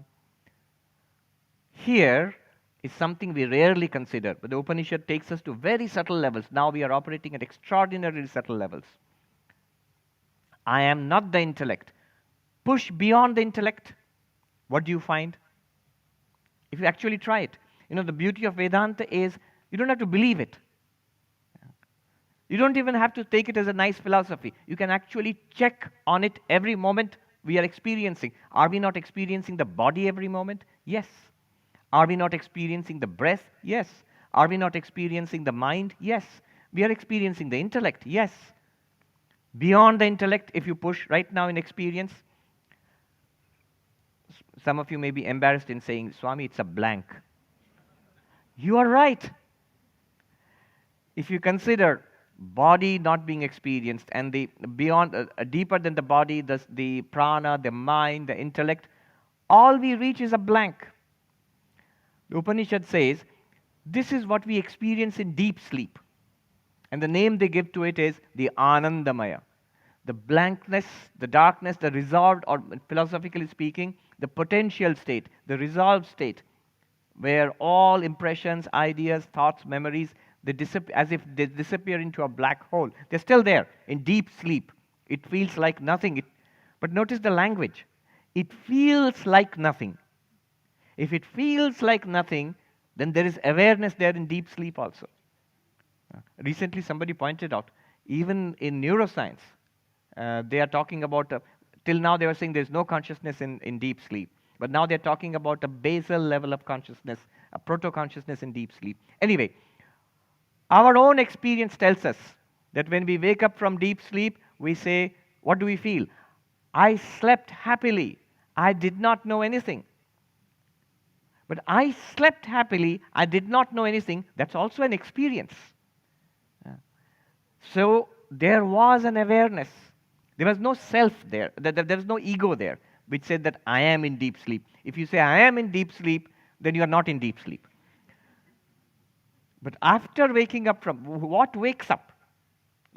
Here is something we rarely consider, but the Upanishad takes us to very subtle levels. Now we are operating at extraordinarily subtle levels. I am not the intellect. Push beyond the intellect. What do you find? If you actually try it. The beauty of Vedanta is you don't have to believe it. You don't even have to take it as a nice philosophy. You can actually check on it every moment we are experiencing. Are we not experiencing the body every moment? Yes. Are we not experiencing the breath? Yes. Are we not experiencing the mind? Yes. We are experiencing the intellect? Yes. Beyond the intellect, if you push right now in experience, some of you may be embarrassed in saying, Swami, it's a blank. You are right. If you consider body not being experienced and the beyond, deeper than the body, the prana, the mind, the intellect, all we reach is a blank. The Upanishad says, this is what we experience in deep sleep. And the name they give to it is the Anandamaya. The blankness, the darkness, the resolved, or philosophically speaking, the potential state, the resolved state, where all impressions, ideas, thoughts, memories, as if they disappear into a black hole. They're still there in deep sleep. It feels like nothing. But notice the language. It feels like nothing. If it feels like nothing, then there is awareness there in deep sleep also. Recently, somebody pointed out, even in neuroscience, they are talking about, till now they were saying there's no consciousness in deep sleep. But now they're talking about a basal level of consciousness, a proto-consciousness in deep sleep. Anyway, our own experience tells us that when we wake up from deep sleep, we say, what do we feel? I slept happily. I did not know anything. But I slept happily. I did not know anything. That's also an experience. So there was an awareness. There was no self there. There was no ego there, which said that I am in deep sleep. If you say I am in deep sleep, then you are not in deep sleep. But after waking up from, what wakes up?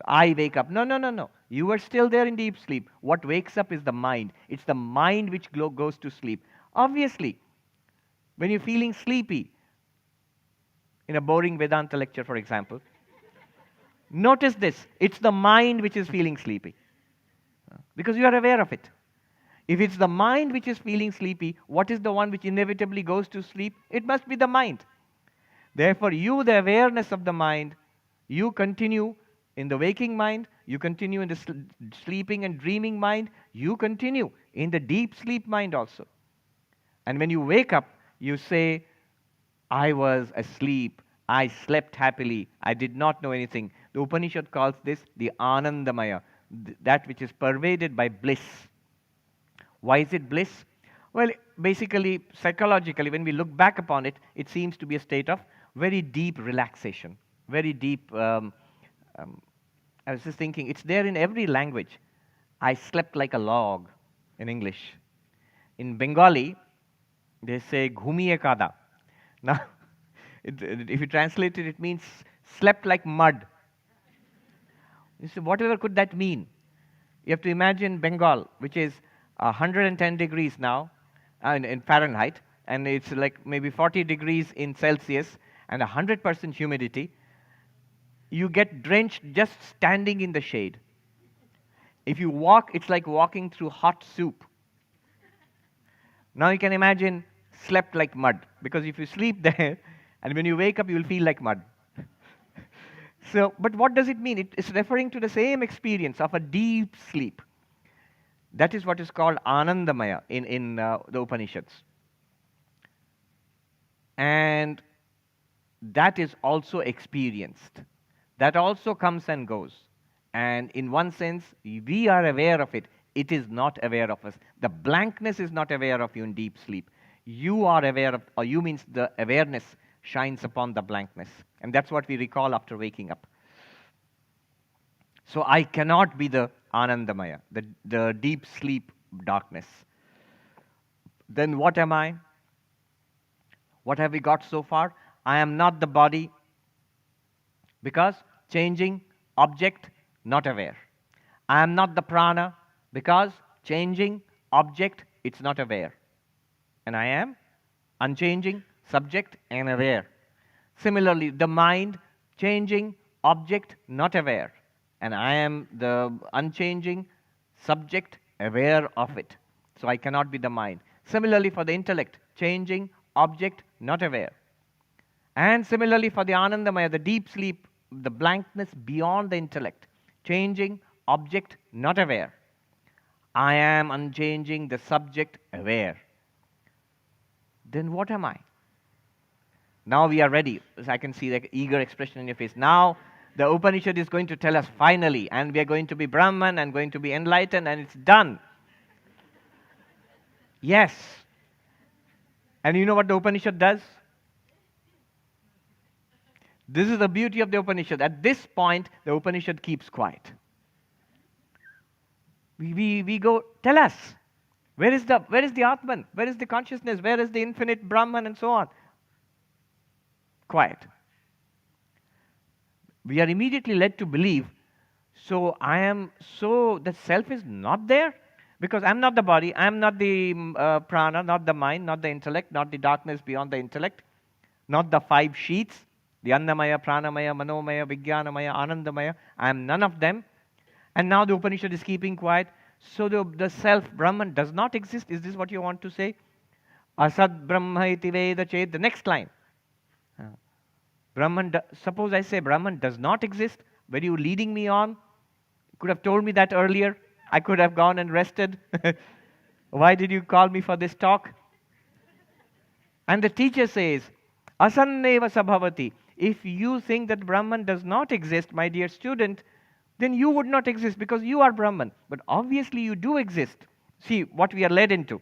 I wake up. No. You are still there in deep sleep. What wakes up is the mind. It's the mind which goes to sleep. Obviously, when you're feeling sleepy, in a boring Vedanta lecture, for example, notice this. It's the mind which is feeling sleepy. Because you are aware of it. If it's the mind which is feeling sleepy, what is the one which inevitably goes to sleep? It must be the mind. Therefore, you, the awareness of the mind, you continue in the waking mind, you continue in the sleeping and dreaming mind, you continue in the deep sleep mind also. And when you wake up, you say, I was asleep, I slept happily, I did not know anything. The Upanishad calls this the Anandamaya, that which is pervaded by bliss. Why is it bliss? Well, basically, psychologically, when we look back upon it, it seems to be a state of very deep relaxation, very deep, I was just thinking, it's there in every language. I slept like a log in English. In Bengali, they say, ghumiye kada. Now, if you translate it, it means slept like mud. You say, whatever could that mean? You have to imagine Bengal, which is 110 degrees now in Fahrenheit, and it's like maybe 40 degrees in Celsius, and 100% humidity, you get drenched just standing in the shade. If you walk, it's like walking through hot soup. Now you can imagine slept like mud, because if you sleep there, and when you wake up, you will feel like mud. So, but what does it mean? It is referring to the same experience of a deep sleep. That is what is called Anandamaya in the Upanishads. And that is also experienced. That also comes and goes. And in one sense, we are aware of it. It is not aware of us. The blankness is not aware of you in deep sleep. You are aware of, or you means the awareness shines upon the blankness. And that's what we recall after waking up. So I cannot be the Anandamaya, the deep sleep darkness. Then what am I? What have we got so far? I am not the body, because changing object, not aware. I am not the prana, because changing object, it's not aware. And I am unchanging subject and aware. Similarly, the mind, changing object, not aware. And I am the unchanging subject, aware of it. So I cannot be the mind. Similarly, for the intellect, changing object, not aware. And similarly, for the Anandamaya, the deep sleep, the blankness beyond the intellect, changing object, not aware. I am unchanging, the subject, aware. Then what am I? Now we are ready. I can see the eager expression in your face. Now the Upanishad is going to tell us finally, and we are going to be Brahman and going to be enlightened, and it's done. Yes. And you know what the Upanishad does? This is the beauty of the Upanishad. At this point, the Upanishad keeps quiet. We go, tell us, where is the Atman? Where is the consciousness? Where is the infinite Brahman, and so on? Quiet. We are immediately led to believe, the self is not there? Because I'm not the body, I'm not the prana, not the mind, not the intellect, not the darkness beyond the intellect, not the 5 sheaths, the Annamaya, Pranamaya, Manomaya, Vijnanamaya, Anandamaya. I am none of them. And now the Upanishad is keeping quiet. So the self, Brahman, does not exist. Is this what you want to say? Asad Brahma iti Veda ched. The next line. Suppose I say Brahman does not exist. Were you leading me on? You could have told me that earlier. I could have gone and rested. Why did you call me for this talk? And the teacher says, Asanneva sabhavati. If you think that Brahman does not exist, my dear student, then you would not exist because you are Brahman. But obviously you do exist. See what we are led into.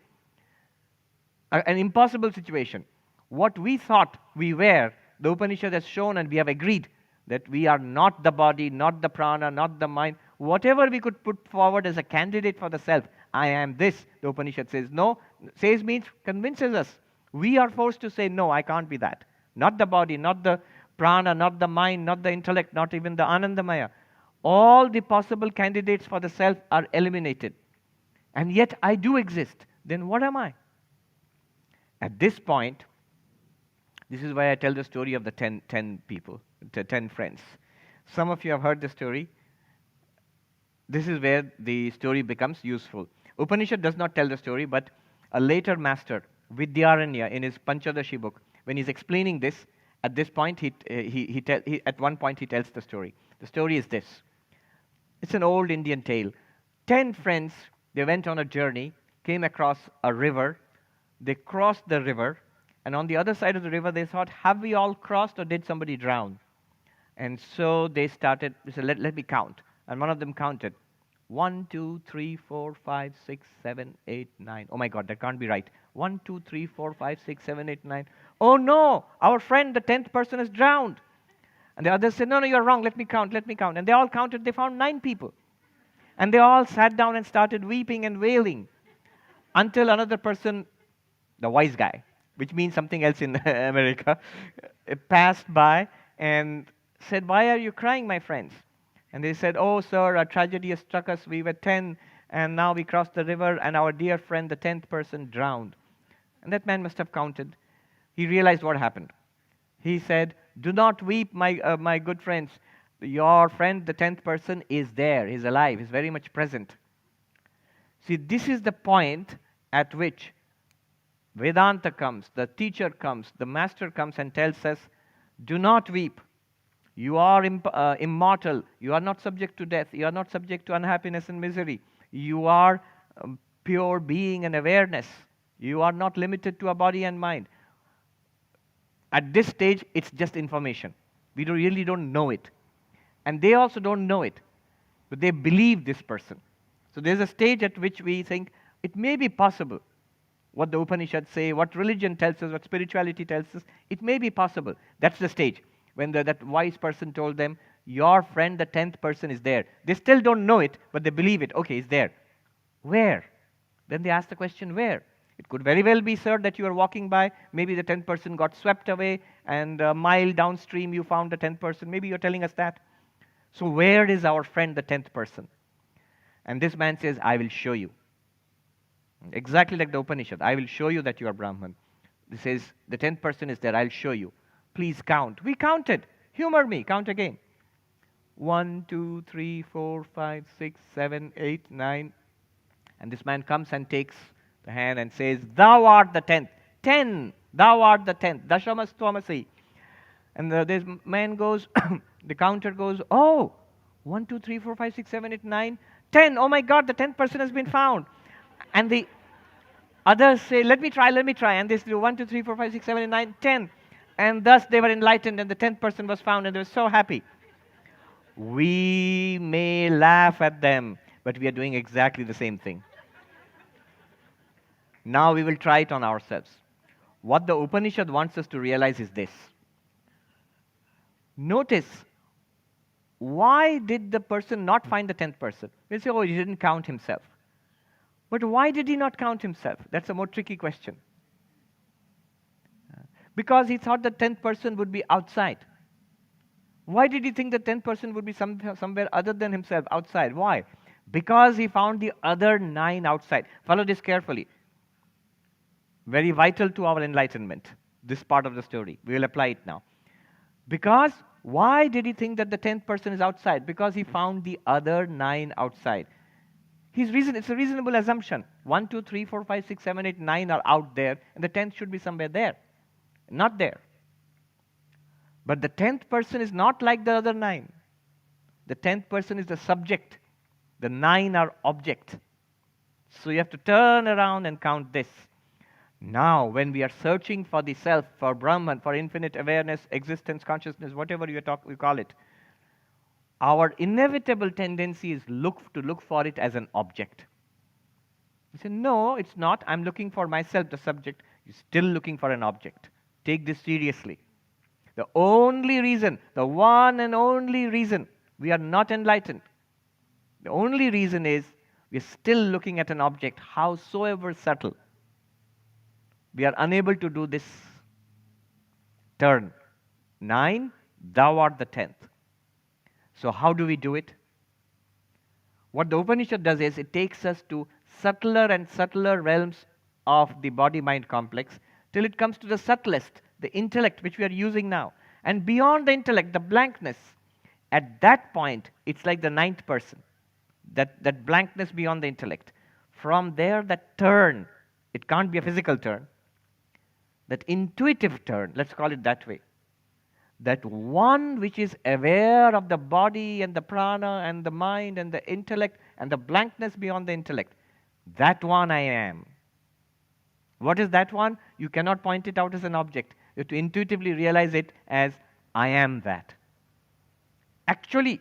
An impossible situation. What we thought we were, the Upanishad has shown and we have agreed that we are not the body, not the prana, not the mind. Whatever we could put forward as a candidate for the self, I am this. The Upanishad says no. Says means convinces us. We are forced to say, no, I can't be that. Not the body, not the prana, not the mind, not the intellect, not even the Anandamaya. All the possible candidates for the self are eliminated. And yet I do exist. Then what am I? At this point, this is why I tell the story of the 10 people, the 10 friends. Some of you have heard the story. This is where the story becomes useful. Upanishad does not tell the story, but a later master, Vidyaranya, in his Panchadashi book, when he's explaining this, at this point, at one point he tells the story. The story is this. It's an old Indian tale. 10 friends, they went on a journey, came across a river. They crossed the river, and on the other side of the river, they thought, have we all crossed or did somebody drown? And so they said, let me count. And one of them counted. 1, 2, 3, 4, 5, 6, 7, 8, 9. Oh my God, that can't be right. 1, 2, 3, 4, 5, 6, 7, 8, 9. Oh no, our friend, the 10th person, has drowned. And the others said, no, you're wrong, let me count. And they all counted, they found 9 people. And they all sat down and started weeping and wailing until another person, the wise guy, which means something else in America, passed by and said, why are you crying, my friends? And they said, oh, sir, a tragedy has struck us. We were 10, and now we crossed the river, and our dear friend, the 10th person, drowned. And that man must have counted. He realized what happened. He said, "Do not weep, my good friends. Your friend, the 10th person, is there. He's alive. He's very much present." See, this is the point at which Vedanta comes, the teacher comes, the master comes and tells us, do not weep. You are immortal. You are not subject to death. You are not subject to unhappiness and misery. You are pure being and awareness. You are not limited to a body and mind. At this stage, it's just information. We really don't know it. And they also don't know it. But they believe this person. So there's a stage at which we think it may be possible. What the Upanishads say, what religion tells us, what spirituality tells us, it may be possible. That's the stage when that wise person told them, your friend, the 10th person, is there. They still don't know it, but they believe it. Okay, he's there. Where? Then they ask the question, where? It could very well be, sir, that you are walking by. Maybe the 10th person got swept away, and a mile downstream you found the 10th person. Maybe you're telling us that. So where is our friend, the 10th person? And this man says, I will show you. Exactly like the Upanishad. I will show you that you are Brahman. This says, the 10th person is there. I'll show you. Please count. We counted. Humor me. Count again. 1, 2, 3, 4, 5, 6, 7, 8, 9. And this man comes and takes the hand and says, thou art the 10th. 10. Thou art the 10th. Dashamas Twamasi. And this man goes, the counter goes, oh, 1, 2, 3, 4, 5, 6, 7, 8, 9, 10. Oh my God, the 10th person has been found. And the others say, let me try. And they do 1, 2, 3, 4, 5, 6, 7, 8, 9, 10. And thus they were enlightened, and the 10th person was found, and they were so happy. We may laugh at them, but we are doing exactly the same thing. Now we will try it on ourselves. What the Upanishad wants us to realize is this. Notice, why did the person not find the 10th person? We'll say, oh, he didn't count himself. But why did he not count himself? That's a more tricky question. Because he thought the 10th person would be outside. Why did he think the 10th person would be somewhere other than himself, outside? Why? Because he found the other 9 outside. Follow this carefully. Very vital to our enlightenment, this part of the story. We will apply it now. Because, why did he think that the 10th person is outside? Because he found the other 9 outside. It's a reasonable assumption. 1, 2, 3, 4, 5, 6, 7, 8, 9 are out there, and the 10th should be somewhere there. Not there. But the 10th person is not like the other 9. The 10th person is the subject. The 9 are object. So you have to turn around and count this. Now, when we are searching for the self, for Brahman, for infinite awareness, existence, consciousness, whatever you call it, our inevitable tendency is to look for it as an object. You say, no, it's not. I'm looking for myself, the subject. You're still looking for an object. Take this seriously. The only reason, the one and only reason we are not enlightened, the only reason is we're still looking at an object, howsoever subtle. We are unable to do this turn. 9, thou art the 10th. So how do we do it? What the Upanishad does is it takes us to subtler and subtler realms of the body-mind complex till it comes to the subtlest, the intellect, which we are using now. And beyond the intellect, the blankness. At that point, it's like the 9th person, that blankness beyond the intellect. From there, that turn, it can't be a physical turn, that intuitive turn, let's call it that way. That one which is aware of the body and the prana and the mind and the intellect and the blankness beyond the intellect. That one I am. What is that one? You cannot point it out as an object. You have to intuitively realize it as I am that. Actually,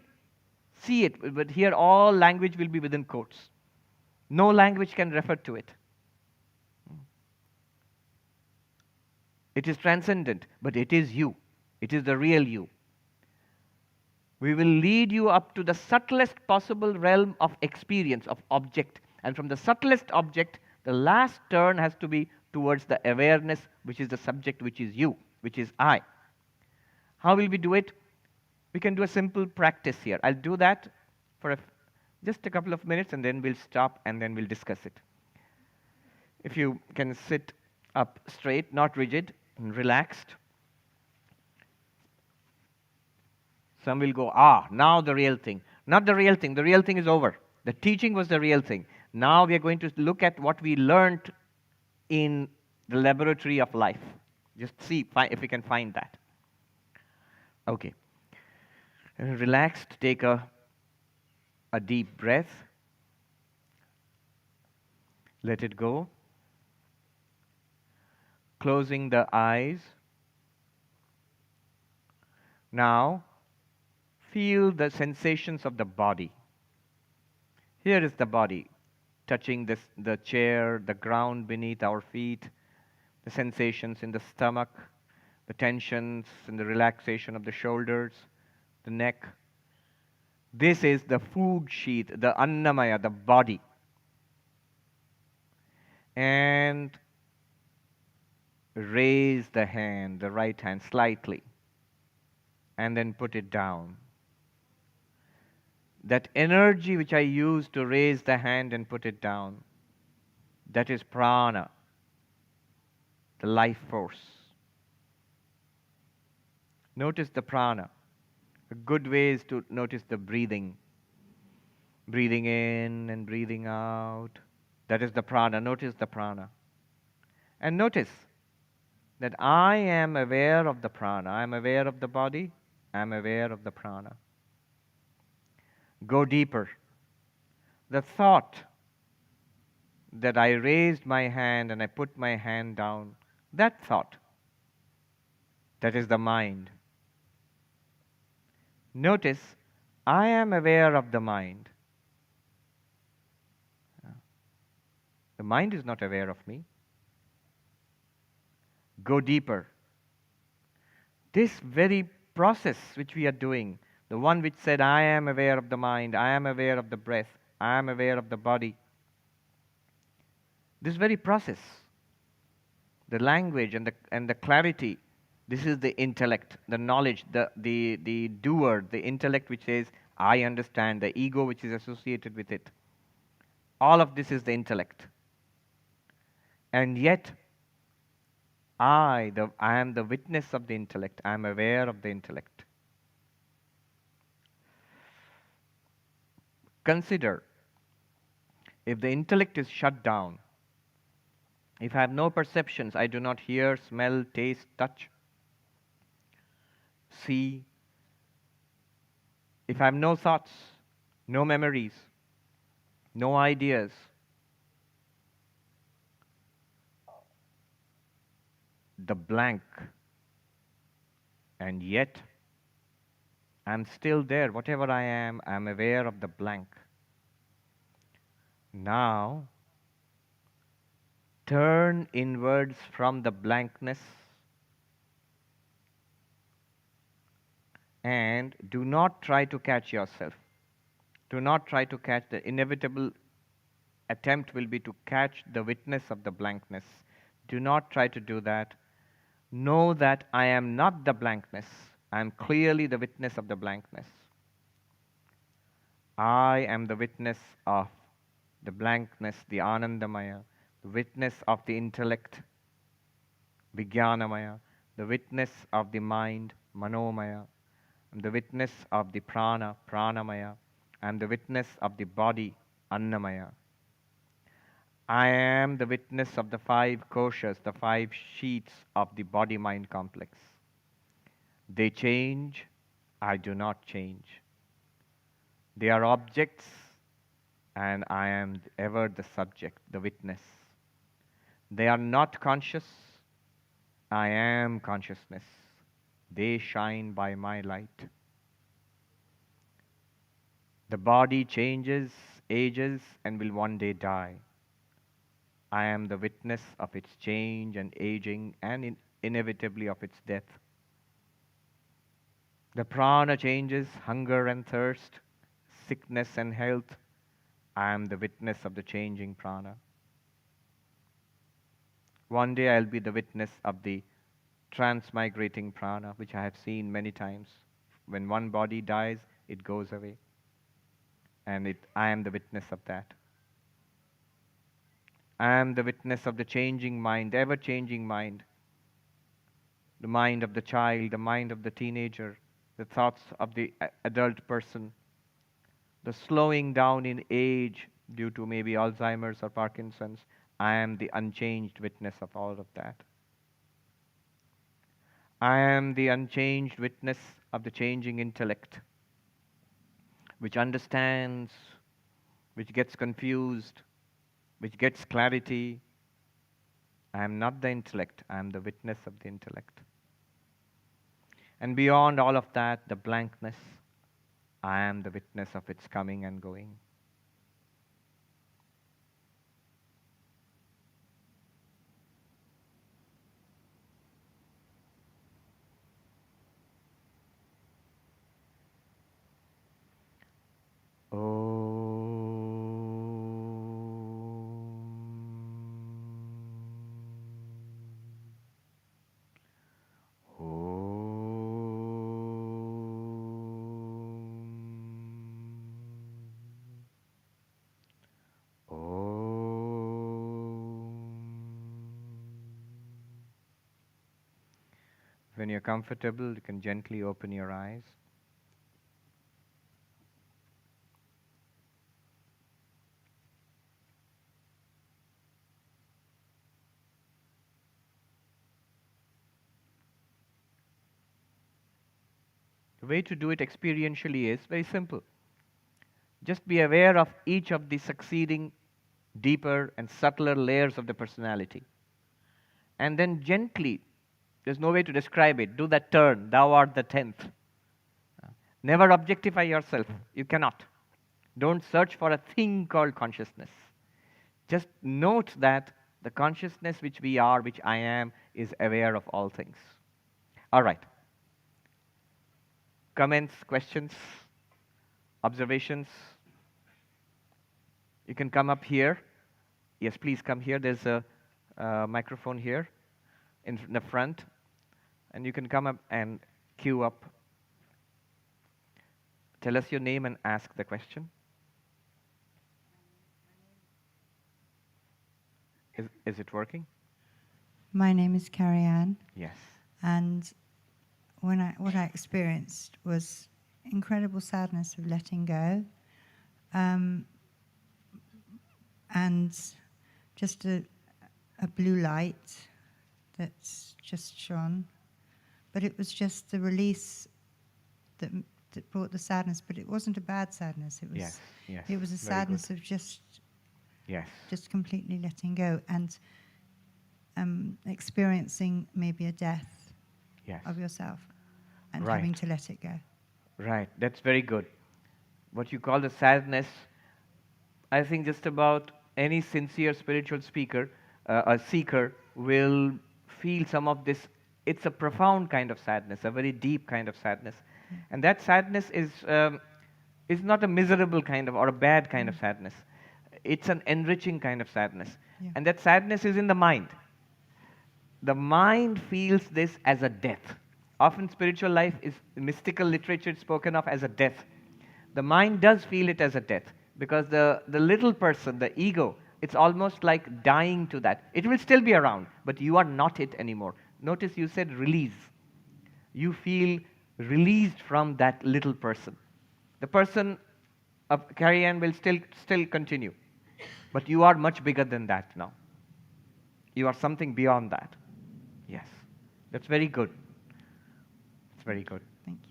see it, but here all language will be within quotes. No language can refer to it. It is transcendent, but it is you. It is the real you. We will lead you up to the subtlest possible realm of experience, of object. And from the subtlest object, the last turn has to be towards the awareness, which is the subject, which is you, which is I. How will we do it? We can do a simple practice here. I'll do that for just a couple of minutes, and then we'll stop, and then we'll discuss it. If you can sit up straight, not rigid, and relaxed. Some will go, now the real thing. Not the real thing. The real thing is over. The teaching was the real thing. Now we are going to look at what we learned in the laboratory of life. Just see if we can find that. Okay. Relaxed, take a deep breath. Let it go. Closing the eyes. Now, feel the sensations of the body. Here is the body, touching the chair, the ground beneath our feet, the sensations in the stomach, the tensions and the relaxation of the shoulders, the neck. This is the food sheath, the annamaya, the body. And raise the hand, the right hand, slightly, and then put it down. That energy which I use to raise the hand and put it down, that is prana, the life force. Notice the prana. A good way is to notice the breathing. Breathing in and breathing out. That is the prana. Notice the prana. And notice that I am aware of the prana. I am aware of the body. I am aware of the prana. Go deeper. The thought that I raised my hand and I put my hand down, that thought, that is the mind. Notice, I am aware of the mind. The mind is not aware of me. Go deeper. This very process which we are doing, the one which said, I am aware of the mind, I am aware of the breath, I am aware of the body. This very process, the language and the clarity, this is the intellect, the knowledge, the doer, the intellect which says, I understand, the ego which is associated with it. All of this is the intellect. And yet, I am the witness of the intellect. I am aware of the intellect. Consider, if the intellect is shut down, if I have no perceptions, I do not hear, smell, taste, touch, see, if I have no thoughts, no memories, no ideas, the blank, and yet I'm still there. Whatever I am aware of the blank. Now, turn inwards from the blankness and do not try to catch yourself. Do not try to catch. The inevitable attempt will be to catch the witness of the blankness. Do not try to do that. Know that I am not the blankness. I am clearly the witness of the blankness. I am the witness of the blankness, the Anandamaya, the witness of the intellect, Vijnanamaya, the witness of the mind, Manomaya. I am the witness of the prana, Pranamaya. I am the witness of the body, Annamaya. I am the witness of the 5 koshas, the 5 sheaths of the body-mind complex. They change, I do not change. They are objects, and I am ever the subject, the witness. They are not conscious, I am consciousness. They shine by my light. The body changes, ages, and will one day die. I am the witness of its change and aging and inevitably of its death. The prana changes, hunger and thirst, sickness and health. I am the witness of the changing prana. One day I'll be the witness of the transmigrating prana, which I have seen many times. When one body dies, it goes away. And I am the witness of that. I am the witness of the changing mind, ever-changing mind. The mind of the child, the mind of the teenager, the thoughts of the adult person, the slowing down in age due to maybe Alzheimer's or Parkinson's. I am the unchanged witness of all of that. I am the unchanged witness of the changing intellect, which understands, which gets confused, which gets clarity. I am not the intellect, I am the witness of the intellect. And beyond all of that, the blankness, I am the witness of its coming and going. When you're comfortable, you can gently open your eyes. The way to do it experientially is very simple. Just be aware of each of the succeeding deeper and subtler layers of the personality. And then gently, there's no way to describe it, do that turn, thou art the 10th. Never objectify yourself. You cannot. Don't search for a thing called consciousness. Just note that the consciousness which we are, which I am, is aware of all things. All right. Comments, questions, observations? You can come up here. Yes, please come here. There's a microphone here in the front. And you can come up and queue up. Tell us your name and ask the question. Is it working? My name is Carrie Ann. Yes. And what I experienced was incredible sadness of letting go, and just a blue light that's just shone. But it was just the release that brought the sadness. But it wasn't a bad sadness. It was yes, it was a sadness of just completely letting go and experiencing maybe a death of yourself and having to let it go. Right, that's very good. What you call the sadness, I think just about any sincere spiritual speaker, a seeker, will feel some of this. It's a profound kind of sadness, a very deep kind of sadness. And that sadness is not a miserable kind of or a bad kind of sadness. It's an enriching kind of sadness. Yeah. And that sadness is in the mind. The mind feels this as a death. Often spiritual life is mystical literature is spoken of as a death. The mind does feel it as a death because the little person, the ego, it's almost like dying to that. It will still be around, but you are not it anymore. Notice you said release. You feel released from that little person. The person of Carrie Ann will still continue. But you are much bigger than that now. You are something beyond that. Yes. That's very good. It's very good. Thank you.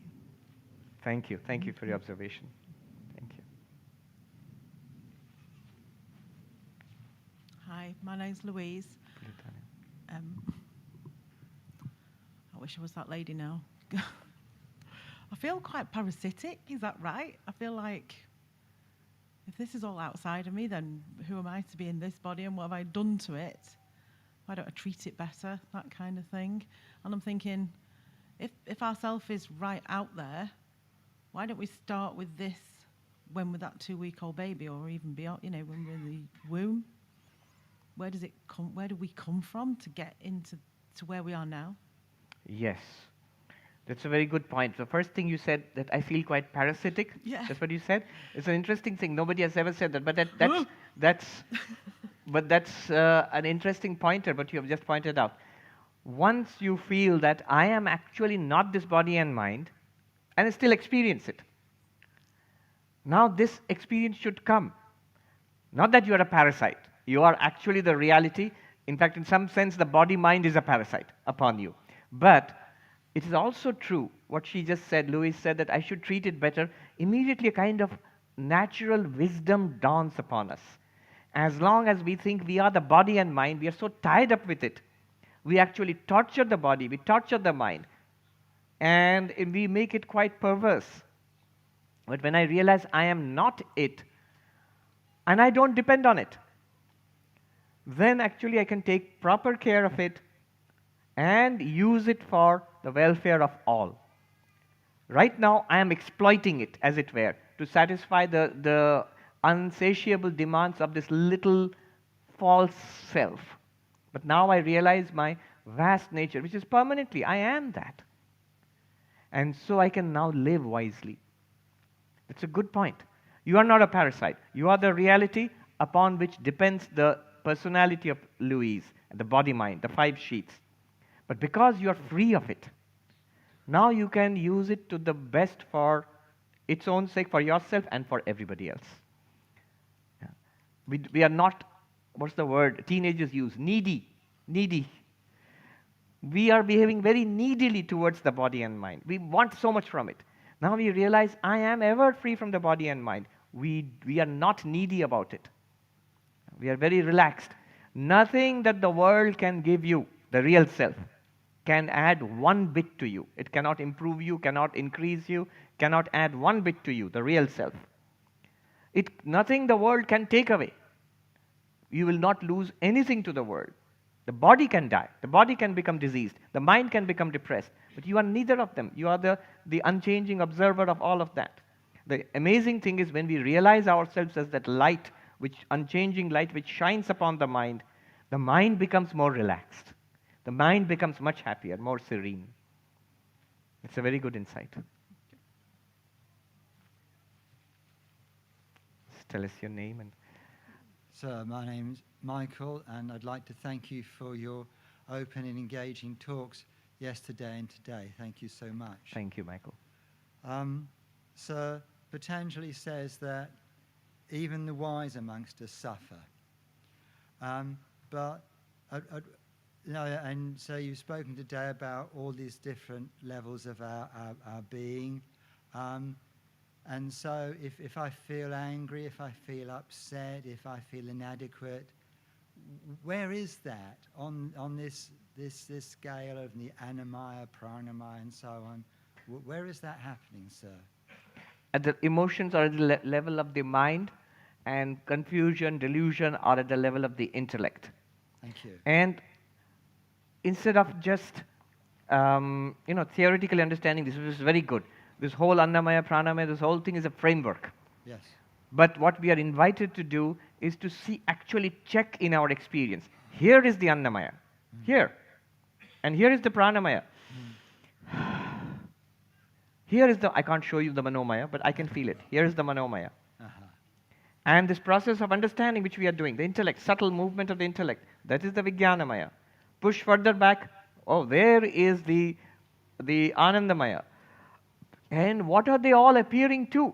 Thank you. Thank you for your observation. Thank you. Hi, my name's Louise. I wish I was that lady now. I feel quite parasitic, is that right? I feel like if this is all outside of me, then who am I to be in this body and what have I done to it? Why don't I treat it better? That kind of thing. And I'm thinking, if our self is right out there, why don't we start with this when we're that 2-week-old baby or even beyond, when we're in the womb? Where does it come? Where do we come from to get into where we are now? Yes. That's a very good point. The first thing you said, that I feel quite parasitic. Yeah. That's what you said. It's an interesting thing. Nobody has ever said that. But that's an interesting pointer, but you have just pointed out. Once you feel that I am actually not this body and mind, and still experience it. Now this experience should come. Not that you are a parasite. You are actually the reality. In fact, in some sense, the body-mind is a parasite upon you. But it is also true, what she just said, Louise said that I should treat it better. Immediately a kind of natural wisdom dawns upon us. As long as we think we are the body and mind, we are so tied up with it. We actually torture the body, we torture the mind, and we make it quite perverse. But when I realize I am not it, and I don't depend on it, then actually I can take proper care of it and use it for the welfare of all. Right now, I am exploiting it, as it were, to satisfy the unsatiable demands of this little false self. But now I realize my vast nature, which is permanently, I am that. And so I can now live wisely. It's a good point. You are not a parasite. You are the reality upon which depends the personality of Louise, the body-mind, the 5 sheaths. But because you are free of it, now you can use it to the best for its own sake, for yourself and for everybody else. Yeah. We are not, what's the word teenagers use? Needy. We are behaving very needily towards the body and mind. We want so much from it. Now we realize I am ever free from the body and mind. We are not needy about it. We are very relaxed. Nothing that the world can give you, the real self, can add 1 bit to you. It cannot improve you, cannot increase you, cannot add 1 bit to you, the real self. Nothing the world can take away. You will not lose anything to the world. The body can die. The body can become diseased. The mind can become depressed. But you are neither of them. You are the unchanging observer of all of that. The amazing thing is when we realize ourselves as that light, unchanging light which shines upon the mind becomes more relaxed. The mind becomes much happier, more serene. It's a very good insight. Just tell us your name. So my name's Michael, and I'd like to thank you for your open and engaging talks yesterday and today. Thank you so much. Thank you, Michael. So Patanjali says that even the wise amongst us suffer. And so you've spoken today about all these different levels of our being. And so if I feel angry, if I feel upset, if I feel inadequate, where is that on this scale of the anamaya, pranamaya, and so on? Where is that happening, sir? At the emotions are at the level of the mind, and confusion, delusion are at the level of the intellect. Thank you. And instead of just theoretically understanding this, which is very good, this whole annamaya, pranamaya, this whole thing is a framework. Yes. But what we are invited to do is to actually check in our experience. Here is the annamaya, here. And here is the pranamaya. Here is I can't show you the manomaya, but I can feel it. Here is the manomaya. And this process of understanding which we are doing, the intellect, subtle movement of the intellect, that is the vijnanamaya. Push further back, there is the anandamaya. And what are they all appearing to?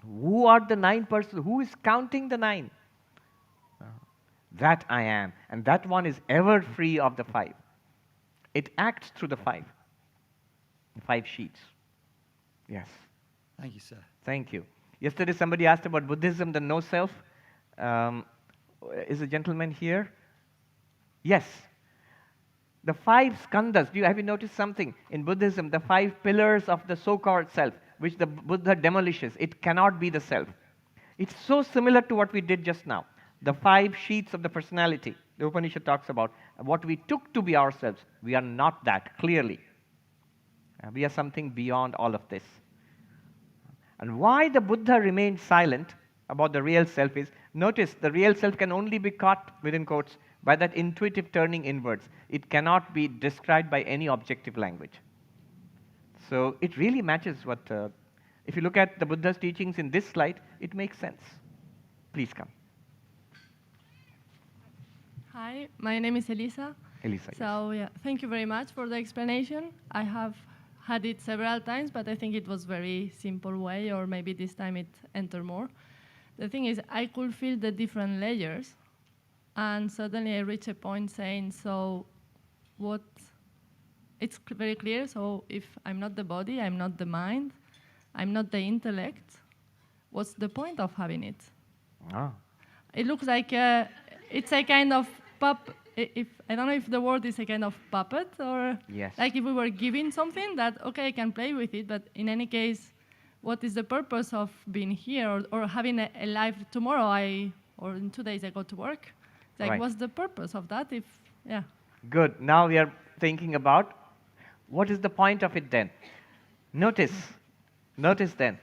Who are the 9 persons? Who is counting the 9? That I am. And that one is ever free of the 5. It acts through the 5. The 5 sheaths. Yes. Thank you, sir. Thank you. Yesterday somebody asked about Buddhism, the no self. Is a gentleman here? Yes. The 5 skandhas, have you noticed something? In Buddhism, the 5 pillars of the so-called self, which the Buddha demolishes, it cannot be the self. It's so similar to what we did just now. The 5 sheaths of the personality, the Upanishad talks about, what we took to be ourselves. We are not that, clearly. We are something beyond all of this. And why the Buddha remained silent about the real self is, notice the real self can only be caught, within quotes, by that intuitive turning inwards. It cannot be described by any objective language. So it really matches what, if you look at the Buddha's teachings in this slide, it makes sense. Please come. Hi, my name is Elisa. Elisa, So, thank you very much for the explanation. I have had it several times, but I think it was very simple way, or maybe this time it entered more. The thing is, I could feel the different layers, and suddenly I reached a point saying, so what, it's very clear, so if I'm not the body, I'm not the mind, I'm not the intellect, what's the point of having it? Ah. It looks like it's a kind of if I don't know if the word is a kind of puppet, or Yes. like if we were giving something that, okay, I can play with it, but in any case, what is the purpose of being here, or having a life tomorrow or in 2 days I go to work? It's like, Right. what's the purpose of that if, yeah. Good. Now we are thinking about what is the point of it then. Notice then.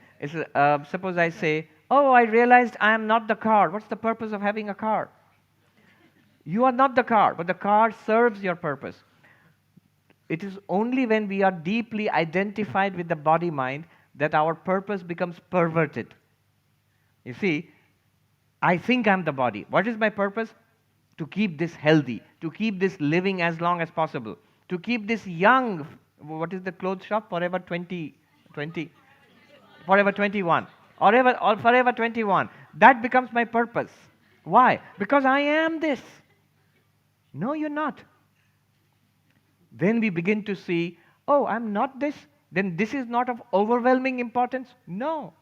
Suppose I say, oh, I realized I am not the car. What's the purpose of having a car? You are not the car, but the car serves your purpose. It is only when we are deeply identified with the body-mind that our purpose becomes perverted. You see, I think I'm the body. What is my purpose? To keep this healthy, to keep this living as long as possible, to keep this young. What is the clothes shop? Forever 20, Forever 21, or Forever 21. That becomes my purpose. Why? Because I am this. No, you're not. Then we begin to see, oh, I'm not this. Then this is not of overwhelming importance. No.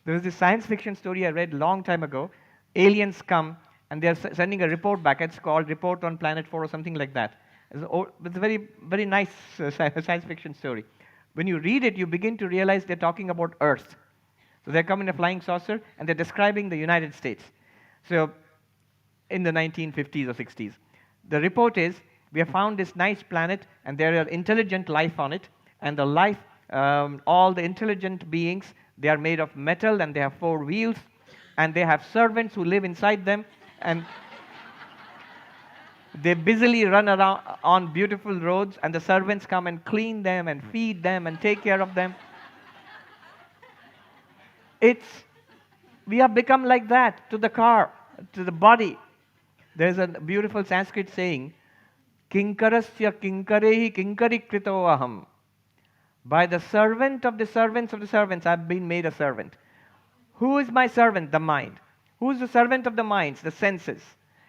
There was this science fiction story I read a long time ago. Aliens come and they're sending a report back. It's called Report on Planet 4 or something like that. It's a very, very nice science fiction story. When you read it, you begin to realize they're talking about Earth. So they come in a flying saucer and they're describing the United States. So in the 1950s or 60s. The report is, we have found this nice planet and there are intelligent life on it, and the life, all the intelligent beings, they are made of metal and they have 4 wheels, and they have servants who live inside them, and they busily run around on beautiful roads, and the servants come and clean them and feed them and take care of them. We have become like that to the car, to the body. There's a beautiful Sanskrit saying, Kinkarasya kinkarehi kinkari krito aham. By the servant of the servants of the servants, I've been made a servant. Who is my servant? The mind. Who is the servant of the minds? The senses.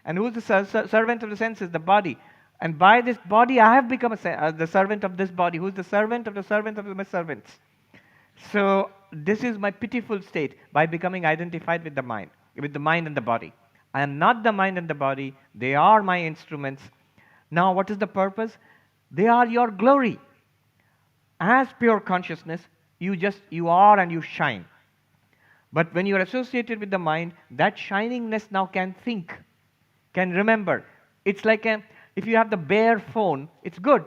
And who is the servant of the senses? The body. And by this body, I have become the servant of this body. Who is the servant of the servants? So this is my pitiful state, by becoming identified with the mind and the body. I am not the mind and the body. They are my instruments. Now, what is the purpose? They are your glory. As pure consciousness, you are and you shine. But when you are associated with the mind, that shiningness now can think, can remember. It's like if you have the bare phone, it's good.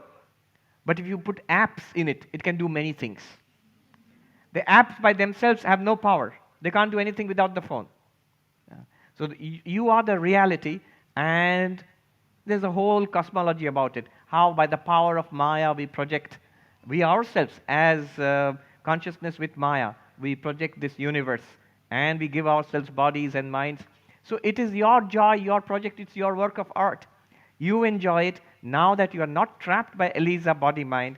But if you put apps in it, it can do many things. The apps by themselves have no power. They can't do anything without the phone. So you are the reality, and there's a whole cosmology about it. How by the power of Maya we ourselves as consciousness with Maya, we project this universe, and we give ourselves bodies and minds. So it is your joy, your project, it's your work of art. You enjoy it now that you are not trapped by Eliza body-mind.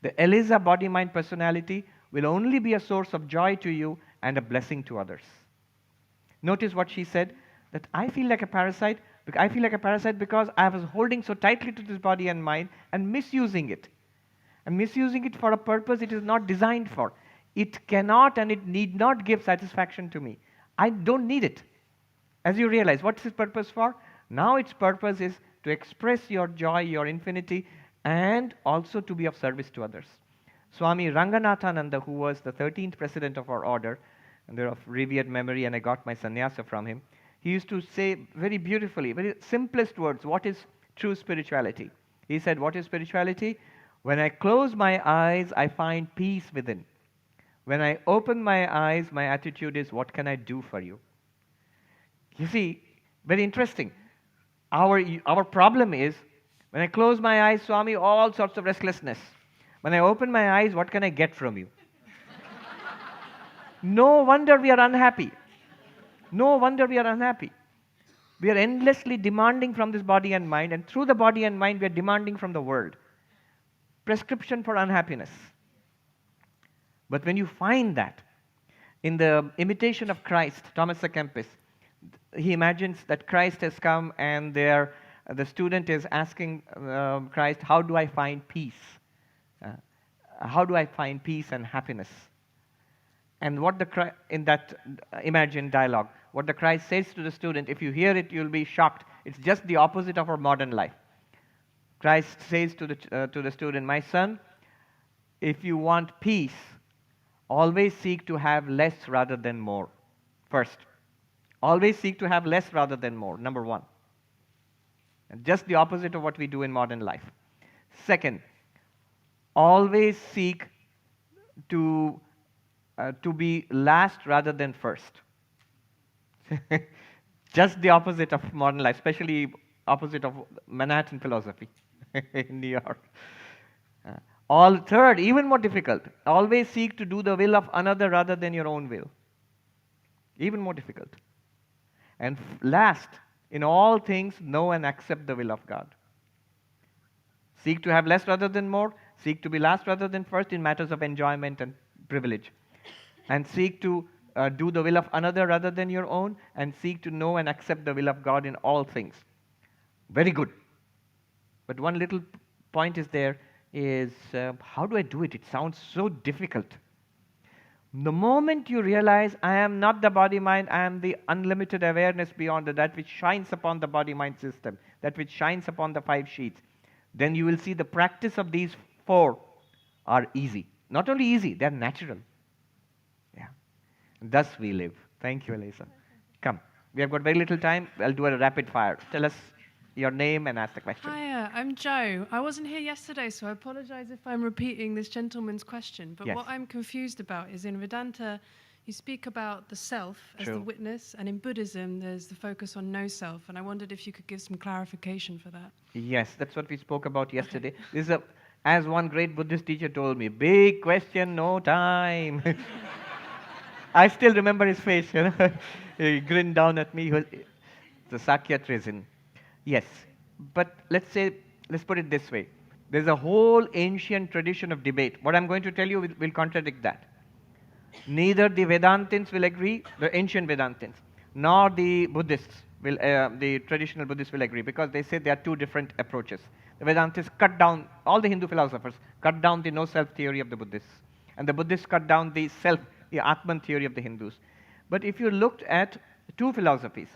The Eliza body-mind personality will only be a source of joy to you and a blessing to others. Notice what she said, that I feel like a parasite. I feel like a parasite because I was holding so tightly to this body and mind and misusing it. And misusing it for a purpose it is not designed for. It cannot and it need not give satisfaction to me. I don't need it. As you realize, what's its purpose for? Now its purpose is to express your joy, your infinity, and also to be of service to others. Swami Ranganathananda, who was the 13th president of our order, and they're of revered memory, and I got my sannyasa from him, he used to say very beautifully, very simplest words, what is true spirituality? He said, what is spirituality? When I close my eyes, I find peace within. When I open my eyes, my attitude is, what can I do for you? You see, very interesting. Our problem is, when I close my eyes, Swami, all sorts of restlessness. When I open my eyes, what can I get from you? No wonder we are unhappy. No wonder we are unhappy. We are endlessly demanding from this body and mind, and through the body and mind, we are demanding from the world. prescription for unhappiness. But when you find that, in the Imitation of Christ, Thomas à Kempis, he imagines that Christ has come and the student is asking Christ, how do I find peace? How do I find peace and happiness? And what in that imagined dialogue, what the Christ says to the student, if you hear it, you'll be shocked. It's just the opposite of our modern life. Christ says to the student, my son, if you want peace, always seek to have less rather than more. First, always seek to have less rather than more, number one. And just the opposite of what we do in modern life. Second, always seek to be last rather than first. Just the opposite of modern life, especially opposite of Manhattan philosophy in New York. Third, even more difficult, always seek to do the will of another rather than your own will. Even more difficult. And last, in all things, know and accept the will of God. Seek to have less rather than more, seek to be last rather than first in matters of enjoyment and privilege. And seek to do the will of another rather than your own, and seek to know and accept the will of God in all things. Very good. But one little point is there is, how do I do it? It sounds so difficult. The moment you realize, I am not the body-mind, I am the unlimited awareness beyond that which shines upon the body-mind system, that which shines upon the 5 sheaths, then you will see the practice of these 4 are easy. Not only easy, they are natural. Yeah. Thus we live. Thank you, Elisa. Come. We have got very little time. I'll do a rapid fire. Tell us your name and ask the question. Hiya, I'm Joe. I wasn't here yesterday, so I apologize if I'm repeating this gentleman's question. But Yes. what I'm confused about is in Vedanta, you speak about the self as True. the witness, and in Buddhism, there's the focus on no self. And I wondered if you could give some clarification for that. Yes, that's what we spoke about yesterday. This is as one great Buddhist teacher told me, big question, no time. I still remember his face. He grinned down at me. The Sakya treason. Yes, but let's put it this way. There's a whole ancient tradition of debate. What I'm going to tell you will contradict that. Neither the Vedantins will agree, the ancient Vedantins, nor the Buddhists the traditional Buddhists will agree, because they say there are 2 different approaches. The Vedantists cut down, all the Hindu philosophers cut down the no-self theory of the Buddhists, and the Buddhists cut down the self, the Atman theory of the Hindus. But if you looked at 2 philosophies,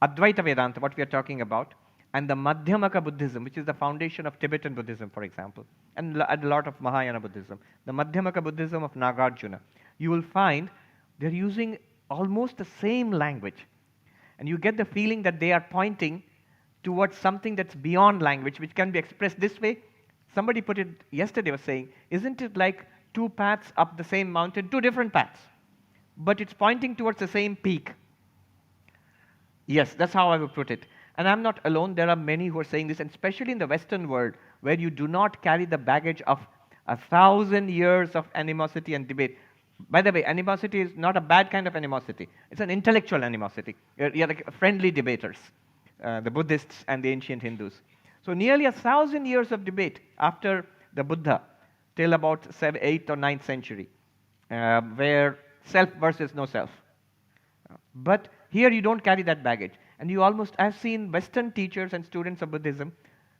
Advaita Vedanta, what we are talking about, and the Madhyamaka Buddhism, which is the foundation of Tibetan Buddhism, for example, and a lot of Mahayana Buddhism, the Madhyamaka Buddhism of Nagarjuna, you will find they're using almost the same language. And you get the feeling that they are pointing towards something that's beyond language, which can be expressed this way. Somebody put it yesterday, was saying, isn't it like 2 paths up the same mountain, 2 different paths, but it's pointing towards the same peak? Yes, that's how I would put it. And I'm not alone. There are many who are saying this, and especially in the Western world, where you do not carry the baggage of 1,000 years of animosity and debate. By the way, animosity is not a bad kind of animosity. It's an intellectual animosity. You're like friendly debaters, the Buddhists and the ancient Hindus. So nearly 1,000 years of debate after the Buddha, till about 7th, 8th or 9th century, where self versus no self. But here you don't carry that baggage. And you almost, I've seen Western teachers and students of Buddhism,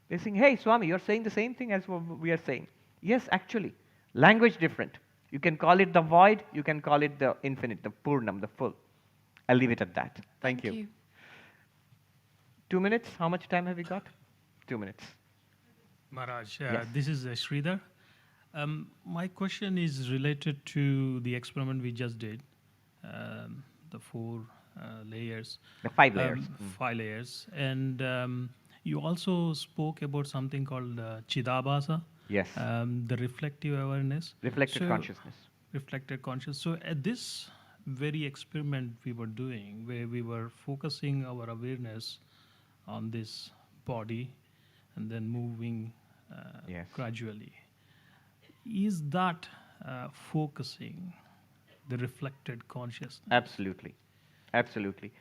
they're saying, hey, Swami, you're saying the same thing as we are saying. Yes, actually, language different. You can call it the void, you can call it the infinite, the Purnam, the full. I'll leave it at that. Thank you. 2 minutes, how much time have we got? 2 minutes. Maharaj, Yes. this is Sridhar. My question is related to the experiment we just did, the 4 layers. The 5 layers. 5 layers. And you also spoke about something called Chidabhasa. Yes. The reflective awareness. Reflected consciousness. Reflected consciousness. So at this very experiment we were doing, where we were focusing our awareness on this body and then moving Yes. gradually, is that focusing the reflected consciousness? Absolutely. Absolutely.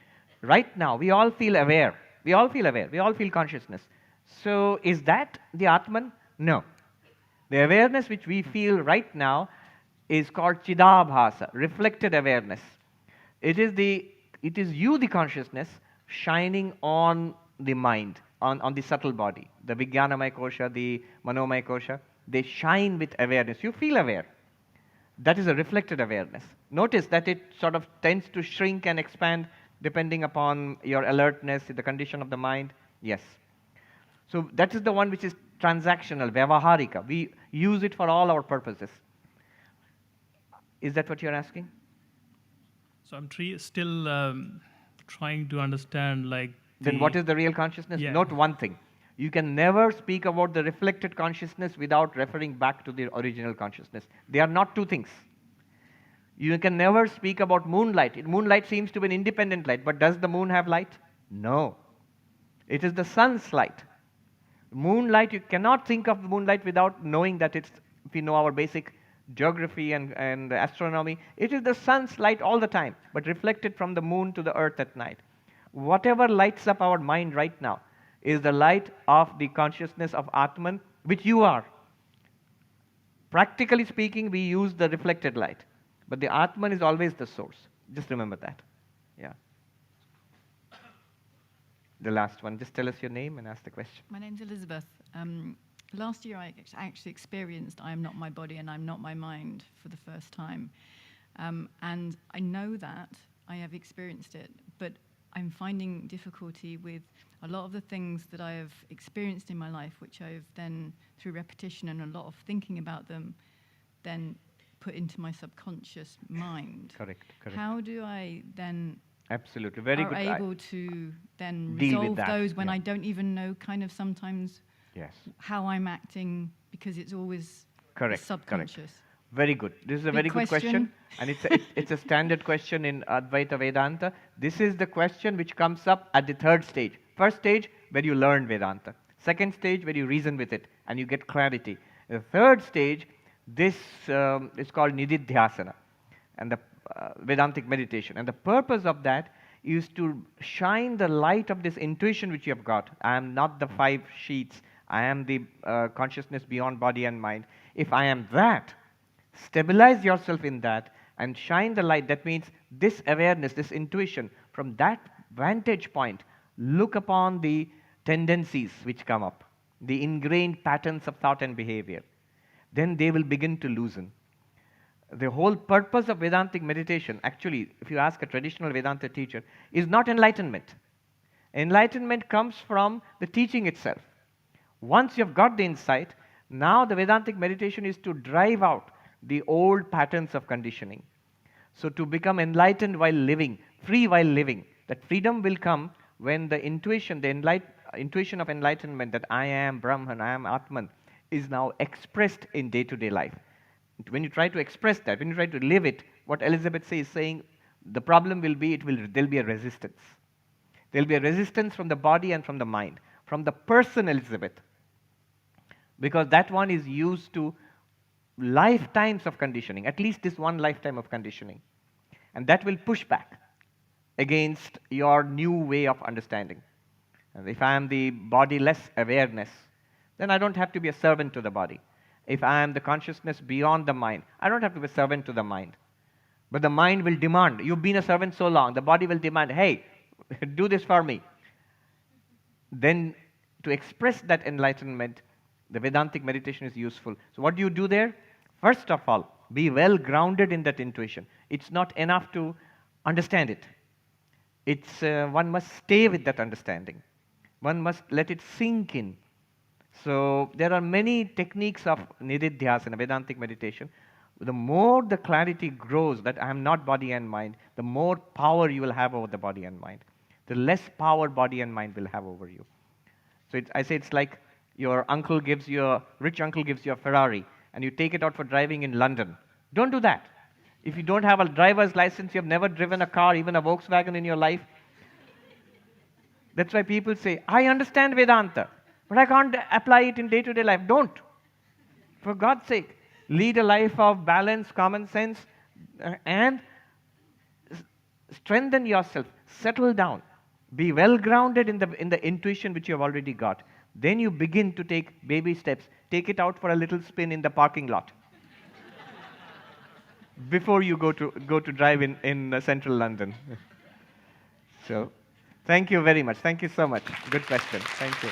Right now, we all feel aware. We all feel aware. We all feel consciousness. So is that the Atman? No. The awareness which we feel right now is called Chidabhasa, reflected awareness. It is you, the consciousness, shining on the mind, on the subtle body. The Vijnanamaya Kosha, the Manomaya Kosha, they shine with awareness. You feel aware. That is a reflected awareness. Notice that it sort of tends to shrink and expand depending upon your alertness, the condition of the mind. Yes. So that is the one which is transactional, vyavaharika. We use it for all our purposes. Is that what you're asking? So I'm still trying to understand, like. Then what is the real consciousness? Yeah. Note one thing. You can never speak about the reflected consciousness without referring back to the original consciousness. They are not two things. You can never speak about moonlight. Moonlight seems to be an independent light, but does the moon have light? No. It is the sun's light. Moonlight, you cannot think of moonlight without knowing that it's, if you know our basic geography and astronomy, it is the sun's light all the time, but reflected from the moon to the earth at night. Whatever lights up our mind right now is the light of the consciousness of Atman, which you are. Practically speaking, we use the reflected light, but the Atman is always the source. Just remember that. Yeah. The last one. Just tell us your name and ask the question. My name's Elizabeth. Last year I actually experienced I am not my body and I'm not my mind for the first time. And I know that, I have experienced it, but I'm finding difficulty with a lot of the things that I have experienced in my life, which I've then, through repetition and a lot of thinking about them, then put into my subconscious mind. Correct. How do I then Absolutely. Very good. able to then deal with resolve that. those when Yeah. I don't even know kind of sometimes Yes. how I'm acting, because it's always Correct. subconscious. Correct. Very good. This is a Big very good question, question. and it's a standard question in Advaita Vedanta. This is the question which comes up at the third stage. First stage, where you learn Vedanta. Second stage, where you reason with it and you get clarity. The third stage, this is called Nididhyasana, and the Vedantic meditation. And the purpose of that is to shine the light of this intuition which you have got. I am not the 5 sheaths. I am the consciousness beyond body and mind. If I am that, stabilize yourself in that and shine the light. That means this awareness, this intuition, from that vantage point, look upon the tendencies which come up, the ingrained patterns of thought and behavior. Then they will begin to loosen. The whole purpose of Vedantic meditation, actually, if you ask a traditional Vedanta teacher, is not enlightenment. Enlightenment comes from the teaching itself. Once you have got the insight, now the Vedantic meditation is to drive out the old patterns of conditioning. So to become enlightened while living, free while living, that freedom will come when the intuition, intuition of enlightenment that I am Brahman, I am Atman, is now expressed in day-to-day life. When you try to express that, when you try to live it, what Elizabeth is saying, the problem will be, there'll be a resistance. There'll be a resistance from the body and from the mind, from the person Elizabeth, because that one is used to lifetimes of conditioning, at least this one lifetime of conditioning. And that will push back against your new way of understanding. And if I am the bodiless awareness, then I don't have to be a servant to the body. If I am the consciousness beyond the mind, I don't have to be a servant to the mind. But the mind will demand, you've been a servant so long, the body will demand, hey, do this for me. Then to express that enlightenment, the Vedantic meditation is useful. So what do you do there? First of all, be well grounded in that intuition. It's not enough to understand it. It's one must stay with that understanding. One must let it sink in. So there are many techniques of Nididhyasana, Vedantic meditation. The more the clarity grows that I am not body and mind, the more power you will have over the body and mind. The less power body and mind will have over you. So I say it's like your uncle gives you rich uncle gives you a Ferrari, and you take it out for driving in London. Don't do that. If you don't have a driver's license, you have never driven a car, even a Volkswagen in your life. That's why people say, I understand Vedanta, but I can't apply it in day-to-day life. Don't. For God's sake, lead a life of balance, common sense, and strengthen yourself. Settle down. Be well grounded in the intuition which you have already got. Then you begin to take baby steps. Take it out for a little spin in the parking lot before you go to drive in central London. So, thank you very much. Thank you so much. Good question. Thank you.